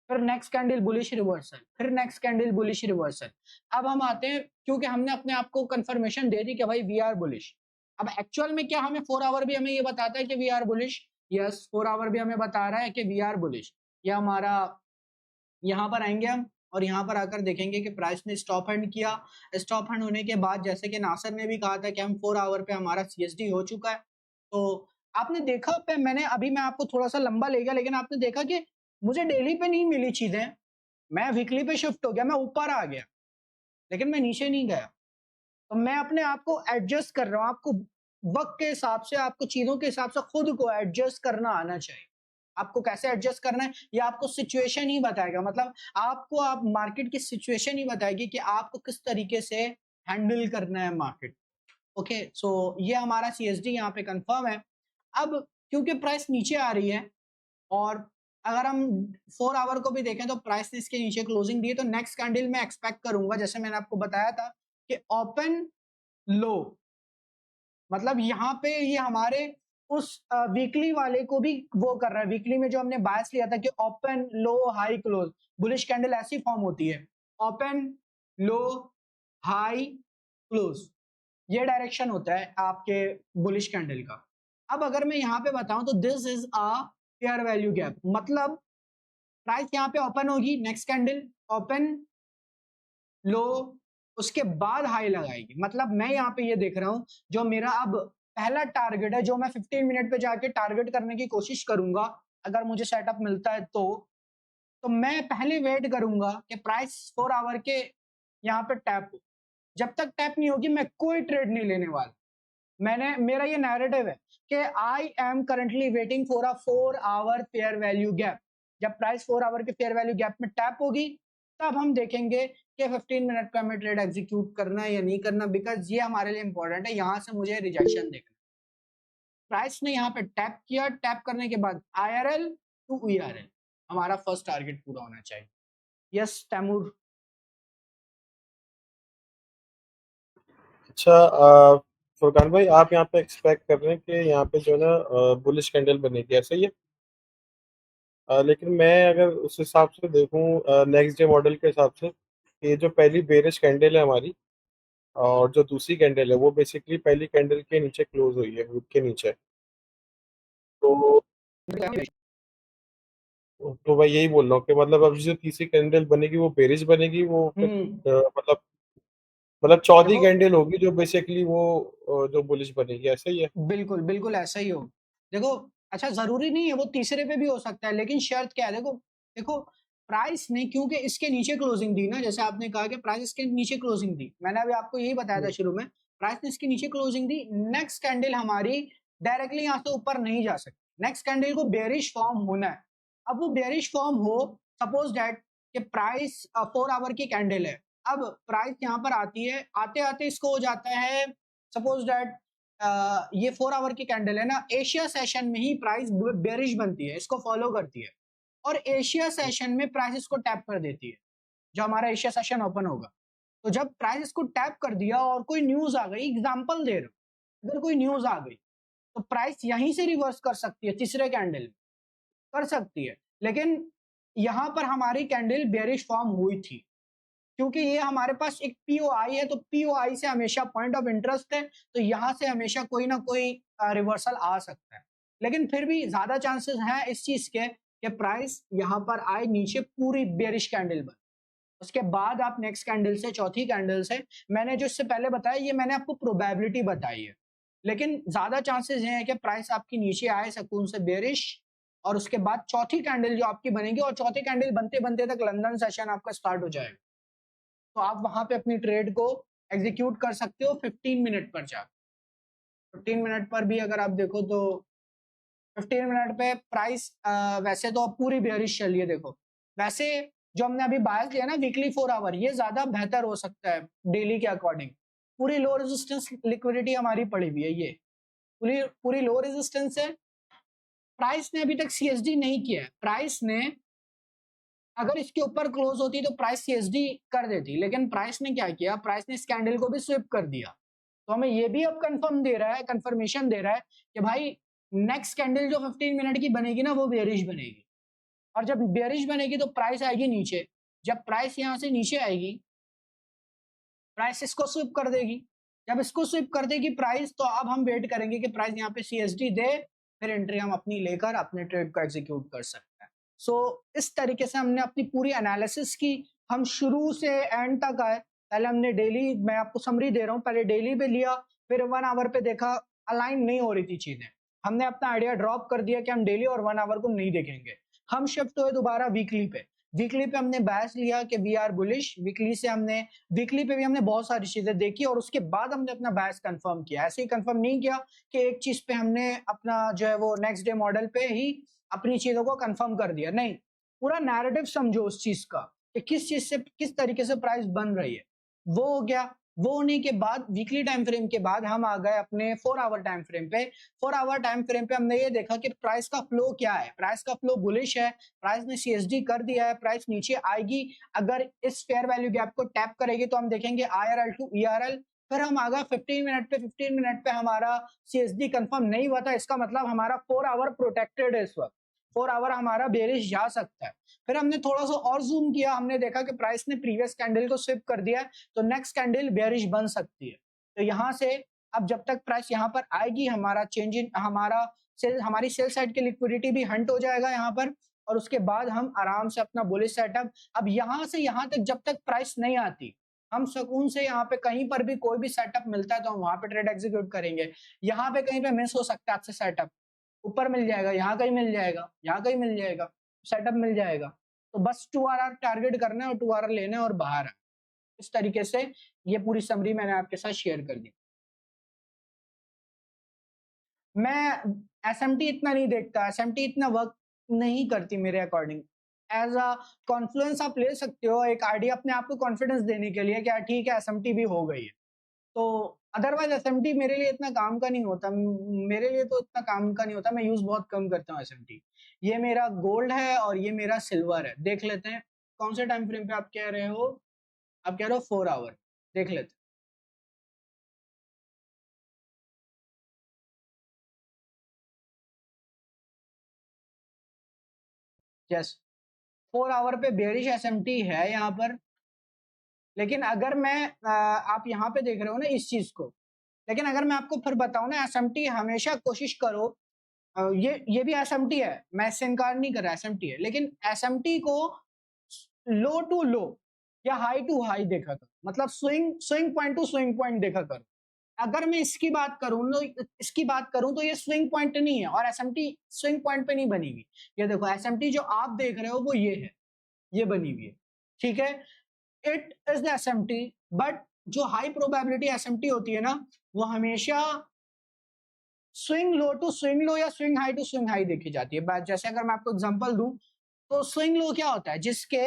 फिर नेक्स्ट कैंडल बुलिश रिवर्सल, फिर नेक्स्ट कैंडल बुलिश रिवर्सल। अब हम आते हैं, क्योंकि हमने अपने आप को कंफर्मेशन दे दी कि भाई वी आर बुलिश। अब एक्चुअल में क्या हमें 4 आवर भी हमें ये बताता है कि we are bullish? Yes, 4 hour भी हमें बता रहा है कि वी आर बुलिश। ये हमारा, यहाँ पर आएंगे हम और यहाँ पर आकर देखेंगे कि प्राइस ने स्टॉप हैंड किया। स्टॉप हैंड होने के बाद जैसे कि नासिर ने भी कहा था कि हम 4 आवर पे हमारा CSD हो चुका है। तो आपने देखा पे, मैंने अभी मैं आपको थोड़ा सा लंबा ले गया, लेकिन आपने देखा कि मुझे डेली पे नहीं मिली चीजें, मैं वीकली पे शिफ्ट हो गया, मैं ऊपर आ गया, लेकिन मैं नीचे नहीं गया। तो मैं अपने आप को एडजस्ट कर रहा हूँ। आपको वक्त के हिसाब से, आपको चीजों के हिसाब से खुद को एडजस्ट करना आना चाहिए। आपको कैसे एडजस्ट करना है ये आपको सिचुएशन ही बताएगा, मतलब आपको, आप मार्केट की सिचुएशन ही बताएगी कि आपको किस तरीके से हैंडल करना है मार्केट। ओके, सो ये हमारा CSD यहाँ पे कंफर्म है। अब क्योंकि प्राइस नीचे आ रही है, और अगर हम 4 आवर को भी देखें तो प्राइस ने इसके नीचे क्लोजिंग दी है, तो नेक्स्ट कैंडल में एक्सपेक्ट करूंगा, जैसे मैंने आपको बताया था कि ओपन लो, मतलब यहाँ पे ये हमारे उस वीकली वाले को भी वो कर रहा है। वीकली में जो हमने बायस लिया था कि ओपन लो हाई क्लोज, बुलिश कैंडल ऐसी फॉर्म होती है, ओपन लो हाई क्लोज, ये डायरेक्शन होता है आपके बुलिश कैंडल का। अब अगर मैं यहाँ पे बताऊं तो this is a fair value gap, मतलब प्राइस यहाँ पे ओपन होगी, नेक्स्ट कैंडल ओपन लो, उसके बाद हाई लगाएगी। मतलब मैं यहाँ पे ये देख रहा हूँ, जो मेरा अब पहला टारगेट है, जो मैं 15 मिनट पे जाके टारगेट करने की कोशिश करूंगा अगर मुझे सेटअप मिलता है तो मैं पहले वेट करूंगा कि प्राइस 4 आवर के यहाँ पे टैप हो। जब तक टैप नहीं होगी मैं कोई ट्रेड नहीं लेने वाला। मेरा ये नैरेटिव है कि I am currently waiting for a 4 hour fair value gap. जब प्राइस 4 आवर के फेयर वैल्यू गैप में टैप होगी, तब हम देखेंगे कि 15 मिनट का हमें ट्रेड एग्जीक्यूट करना है या नहीं करना, बिकॉज ये हमारे लिए इंपॉर्टेंट है। यहां से मुझे रिजेक्शन देखना, प्राइस ने यहाँ पे टैप किया, टैप करने के बाद IRL टू ERL हमारा फर्स्ट टारगेट पूरा होना चाहिए। यस तैमूर। अच्छा फुरकान भाई, आप यहाँ पे एक्सपेक्ट कर रहे हैं कि यहाँ पे जो है ना बुलिश कैंडल बनेगी, ऐसा ही है? लेकिन मैं अगर उस हिसाब से देखूँ नेक्स्ट डे मॉडल के हिसाब से, ये जो पहली बेरिश कैंडल है हमारी, और जो दूसरी कैंडल है वो बेसिकली पहली कैंडल के नीचे क्लोज हुई है, विक के नीचे। तो मैं यही बोल रहा हूँ कि मतलब अब जो तीसरी कैंडल बनेगी वो बेरिश बनेगी, वो फिर मतलब चौथी देखो कैंडल होगी जो बेसिकली वो जो बुलिश बनेगी, ऐसा ही है। बिल्कुल बिल्कुल ऐसा ही हो। देखो अच्छा जरूरी नहीं है वो तीसरे पे भी हो सकता है, लेकिन शर्त क्या है, देखो देखो प्राइस ने क्योंकि इसके नीचे क्लोजिंग दी ना, जैसे आपने कहा कि प्राइस इसके नीचे क्लोजिंग दी, मैंने अभी आपको यही बताया था शुरू में, प्राइस ने इसके नीचे क्लोजिंग दी, नेक्स्ट कैंडल हमारी डायरेक्टली यहाँ से ऊपर नहीं जा सकती, नेक्स्ट कैंडल को बेरिश फॉर्म होना है। अब वो बेरिश फॉर्म हो, सपोज दैट कि प्राइस 4 आवर की कैंडल है, अब प्राइस यहाँ पर आती है, आते आते इसको हो जाता है सपोज दैट ये 4 आवर की कैंडल है ना, एशिया सेशन में ही प्राइस बेरिश बनती है, इसको फॉलो करती है, और एशिया सेशन में प्राइस इसको टैप कर देती है, जो हमारा एशिया सेशन ओपन होगा। तो जब प्राइस इसको टैप कर दिया और कोई न्यूज आ गई, एग्जांपल दे रहा हूं, अगर कोई न्यूज आ गई तो प्राइस यहीं से रिवर्स कर सकती है, तीसरे कैंडल में कर सकती है, लेकिन यहां पर हमारी कैंडल बेरिश फॉर्म हुई थी, क्योंकि ये हमारे पास एक पीओआई है, तो पीओआई से हमेशा पॉइंट ऑफ इंटरेस्ट है, तो यहां से हमेशा कोई ना कोई रिवर्सल आ सकता है, लेकिन फिर भी ज्यादा चांसेस हैं इस चीज के कि प्राइस यहां पर आए नीचे, पूरी बेरिश कैंडल बन, उसके बाद आप नेक्स्ट कैंडल से, चौथी कैंडल से, मैंने जो इससे पहले बताया ये मैंने आपको प्रोबेबिलिटी बताई है, लेकिन ज्यादा चांसेस ये है कि प्राइस आपकी नीचे आए सुकून से बेरिश, और उसके बाद चौथी कैंडल जो आपकी बनेगी, और चौथी कैंडल बनते बनते तक लंदन सेशन आपका स्टार्ट हो जाएगा, तो आप वहां पे अपनी ट्रेड को एग्जीक्यूट कर सकते हो 15 मिनट पर जा, 15 मिनट पर भी अगर आप देखो तो 15 मिनट पे प्राइस वैसे तो पूरी बेयरिश चलिए, देखो वैसे जो हमने अभी बायस लिया ना वीकली 4 आवर, ये ज्यादा बेहतर हो सकता है डेली के अकॉर्डिंग, पूरी लो रेजिस्टेंस लिक्विडिटी हमारी पड़ी हुई है, ये पूरी पूरी लो रेजिस्टेंस है, प्राइस ने अभी तक सीएसडी नहीं किया है, प्राइस ने अगर इसके ऊपर क्लोज होती तो प्राइस सीएसडी कर देती, लेकिन प्राइस ने क्या किया, प्राइस ने इस कैंडल को भी स्विप कर दिया, तो हमें ये भी अब कंफर्म दे रहा है, कंफर्मेशन दे रहा है कि भाई नेक्स्ट कैंडल जो 15 मिनट की बनेगी ना वो बेरिश बनेगी, और जब बेरिश बनेगी तो प्राइस आएगी नीचे, जब प्राइस यहां से नीचे आएगी प्राइस इसको स्विप कर देगी, जब इसको स्विप कर देगी प्राइस, तो अब हम वेट करेंगे कि प्राइस यहाँ पे सीएसडी दे, फिर एंट्री हम अपनी लेकर अपने ट्रेड को एग्जीक्यूट कर सकते हैं। सो इस तरीके से हमने अपनी पूरी एनालिसिस की, हम शुरू से एंड तक आए, पहले हमने डेली, मैं आपको समरी दे रहा हूँ, पहले डेली पे लिया, फिर 1 आवर पे देखा अलाइन नहीं हो रही थी चीजें, हमने अपना आइडिया ड्रॉप कर दिया कि हम डेली और 1 आवर को नहीं देखेंगे, हम शिफ्ट हुए दोबारा वीकली पे, वीकली पे हमने बैच लिया कि वी आर बुलिश, वीकली से हमने, वीकली पे भी हमने बहुत सारी चीजें देखी और उसके बाद हमने अपना बैच कंफर्म किया, ऐसे ही कंफर्म नहीं किया कि एक चीज पे हमने अपना जो है वो नेक्स्ट डे मॉडल पे ही अपनी चीजों को कंफर्म कर दिया, नहीं, पूरा नैरेटिव समझो उस चीज का कि किस चीज से किस तरीके से प्राइस बन रही है, वो हो गया। वो होने के बाद वीकली टाइम फ्रेम के बाद हम आ गए अपने 4 आवर टाइम फ्रेम पे, 4 आवर टाइम फ्रेम पे हमने ये देखा कि प्राइस का फ्लो क्या है, प्राइस का फ्लो बुलिश है, प्राइस ने सीएसडी कर दिया है, प्राइस नीचे आएगी, अगर इस फेयर वैल्यू गैप को टैप करेगी तो हम देखेंगे आईआरएल टू ईआरएल, फिर हम आगा 15 मिनट पे, 15 मिनट पे हमारा सीएसडी कंफर्म नहीं हुआ था, इसका मतलब हमारा 4 आवर प्रोटेक्टेड है, इस वक्त 4 आवर हमारा बेरिश जा सकता है, फिर हमने थोड़ा सा और जूम किया, हमने देखा कि प्राइस ने प्रीवियस कैंडल को स्विप कर दिया है, तो नेक्स्ट कैंडल बेरिश बन सकती है, तो यहाँ से अब जब तक प्राइस यहाँ पर आएगी, हमारा चेंज इन हमारा सेल, हमारी सेल साइड की लिक्विडिटी भी हंट हो जाएगा यहाँ पर, और उसके बाद हम आराम से अपना बुलिश सेटअप, अब यहाँ से यहाँ तक जब तक प्राइस नहीं आती, हम सुकून से यहाँ पे कहीं पर भी कोई भी सेटअप मिलता है तो हम वहां पे ट्रेड एग्जीक्यूट करेंगे, यहाँ पे कहीं पे मिस हो सकता है आपसे सेटअप, ऊपर मिल जाएगा, यहाँ कहीं मिल जाएगा, यहाँ कहीं मिल जाएगा, सेटअप मिल जाएगा, तो बस 2 आर टारगेट करना है और 2 आर लेना है और बाहर है, इस तरीके से ये पूरी समरी मैंने आपके साथ शेयर कर दी। मैं एसएमटी इतना नहीं देखता, एसएमटी इतना वर्क नहीं करती मेरे अकॉर्डिंग, एज अ कॉन्फ्लुएंस आप ले सकते हो एक आइडिया अपने आप को कॉन्फिडेंस देने के लिए, क्या ठीक है एसएमटी भी हो गई है, तो अदरवाइज एसएमटी मेरे लिए इतना काम का नहीं होता, मेरे लिए तो इतना काम का नहीं होता, मैं यूज बहुत कम करता हूँ एसएमटी, ये मेरा गोल्ड है और ये मेरा सिल्वर है, देख लेते हैं कौन से टाइम फ्रेम पे आप कह रहे हो, आप कह रहे हो 4 आवर, देख लेते हैं, यस 4 आवर पे बेरिश एसएमटी है यहाँ पर, लेकिन अगर मैं आप यहाँ पे देख रहे हो ना इस चीज को, लेकिन अगर मैं आपको फिर बताऊं ना एसएमटी हमेशा कोशिश करो, ये भी एसएमटी है, मैं इससे इनकार नहीं कर रहा, एसएमटी है, लेकिन एसएमटी को लो टू लो या हाई टू हाई देखा करो, मतलब swing point two swing point देखा करो। अगर मैं इसकी बात करूं तो ये स्विंग पॉइंट नहीं है और एसएमटी स्विंग पॉइंट पे नहीं बनी हुई। ये देखो एसएमटी जो आप देख रहे हो वो ये है, ये बनी हुई है, ठीक है, it is the SMT. But जो हाई प्रोबेबिलिटी एसएमटी होती है ना, वो हमेशा swing low to swing low या swing high to swing high देखी जाती है। जैसे अगर मैं आपको एग्जांपल दूं तो स्विंग लो क्या होता है, जिसके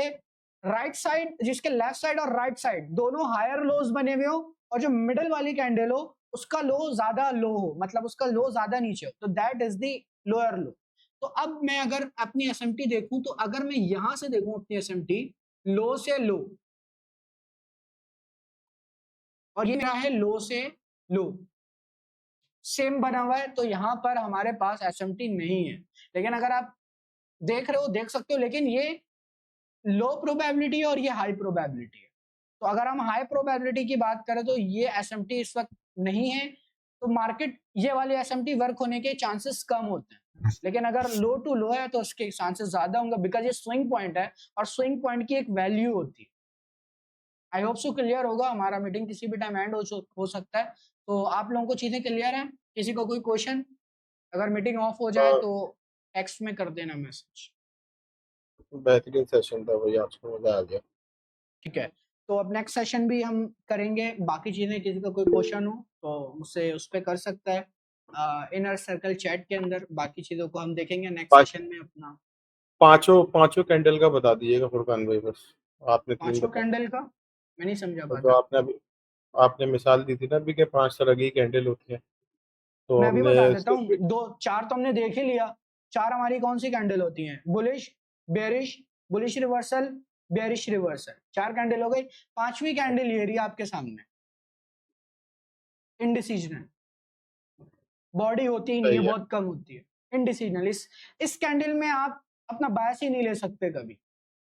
राइट साइड, जिसके लेफ्ट साइड और राइट साइड दोनों हायर लोज बने हुए हो और जो मिडिल वाली कैंडल हो उसका लो ज्यादा लो हो, मतलब उसका लो ज्यादा नीचे हो, तो दैट इज द लोअर लो। तो अब मैं अगर अपनी एसएमटी देखूं तो अगर मैं यहां से देखूं अपनी एसएमटी लो से लो और ये मेरा है लो से लो, सेम बना हुआ है, तो यहां पर हमारे पास एसएमटी नहीं है। लेकिन अगर आप देख रहे हो देख सकते हो, लेकिन ये लो प्रोबेबिलिटी है और ये हाई प्रोबेबिलिटी है। तो अगर हम हाई प्रोबेबिलिटी की बात करें तो ये एसएमटी इस वक्त नहीं है, तो मार्केट ये वाली एसएमटी वर्क होने के चांसेस कम होते हैं। लेकिन अगर लो टू लो है तो उसके चांसेस ज्यादा होंगे, बिकॉज ये स्विंग पॉइंट है और स्विंग पॉइंट की एक वैल्यू होती है। आई होप सो क्लियर होगा, हमारा मीटिंग किसी भी टाइम एंड हो सकता है, तो आप लोगों को चीजें क्लियर है? किसी को कोई क्वेश्चन? अगर मीटिंग ऑफ हो जाए तो टेक्स्ट में कर देना मैसेज। बेहतरीन सेशन था भाई, आज को मजा आ गया। ठीक है, तो अब नेक्स्ट सेशन भी हम करेंगे, बाकी चीजें किसी का कोई क्वेश्चन हो तो मुझसे उस पर कर सकता है इनर सर्कल चैट के अंदर। बाकी चीजों को हम देखेंगे नेक्स्ट सेशन में अपना। पांचों कैंडल का बता दीजिएगा फुरकान भाई, बस आपने 3 पांचों बताया। कैंडल का मैं नहीं समझा तो बात जो आपकी। आपने मिसाल दी थी ना अभी के 5 तरह की कैंडल होती है, तो मैं भी हमने बता देता सिर्फ हूँ, दो चार तो हमने देख ही लिया। चार हमारी कौन सी कैंडल होती हैं? Bullish, bearish, bullish reversal, bearish reversal, चार कैंडल हो गई। पांचवी कैंडल ये रही आपके सामने, इनडिसीजनल, बॉडी होती ही नहीं है, सही है। बहुत कम होती है, इनडिसीजनल। इस कैंडल में आप अपना बायस ही नहीं ले सकते कभी,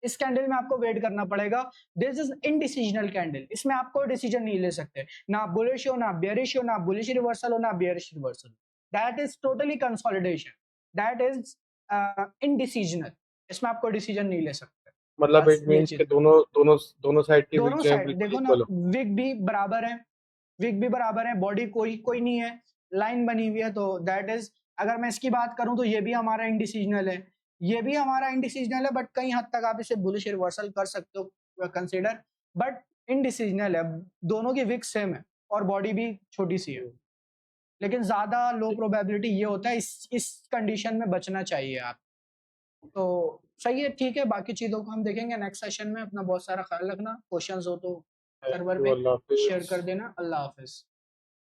इस कैंडल में आपको वेट करना पड़ेगा। दिस इज इनडिसीजनल कैंडल, इसमें आप कोई डिसीजन नहीं ले सकते, ना बुलिश हो ना बेरिश हो, ना बुलिश रिवर्सल हो ना bearish reversal. That is totally consolidation, that is indecisional, इसमें आप कोई डिसीजन नहीं ले सकते। मतलब बस इट ये मींस चीज कि है। दोनों साइड की विक दोनों जो है साइड बिल्कुल देखो ना, इक्वल हो। विक भी बराबर है, विक भी बराबर है, बॉडी कोई कोई नहीं है, लाइन बनी हुई है, तो दैट इज। अगर मैं इसकी बात करूं तो ये भी हमारा इंडिसीजनल है, ये भी हमारा इंडिसीजनल है, बट कई हद तक आप इसे बुलिश रिवर्सल कर सकते हो कंसीडर, बट इंडिसीजनल है। दोनों की विक सेम है और बॉडी भी छोटी सी है, लेकिन ज्यादा लो प्रोबेबिलिटी ये होता है, इस कंडीशन में बचना चाहिए आप। तो सही है, ठीक है, बाकी चीजों को हम देखेंगे नेक्स्ट सेशन में। अपना बहुत सारा ख्याल रखना, क्वेश्चंस हो तो थैंक सर्वर यू, पे अल्लाह शेयर हाफिज। कर देना। अल्लाह हाफिज।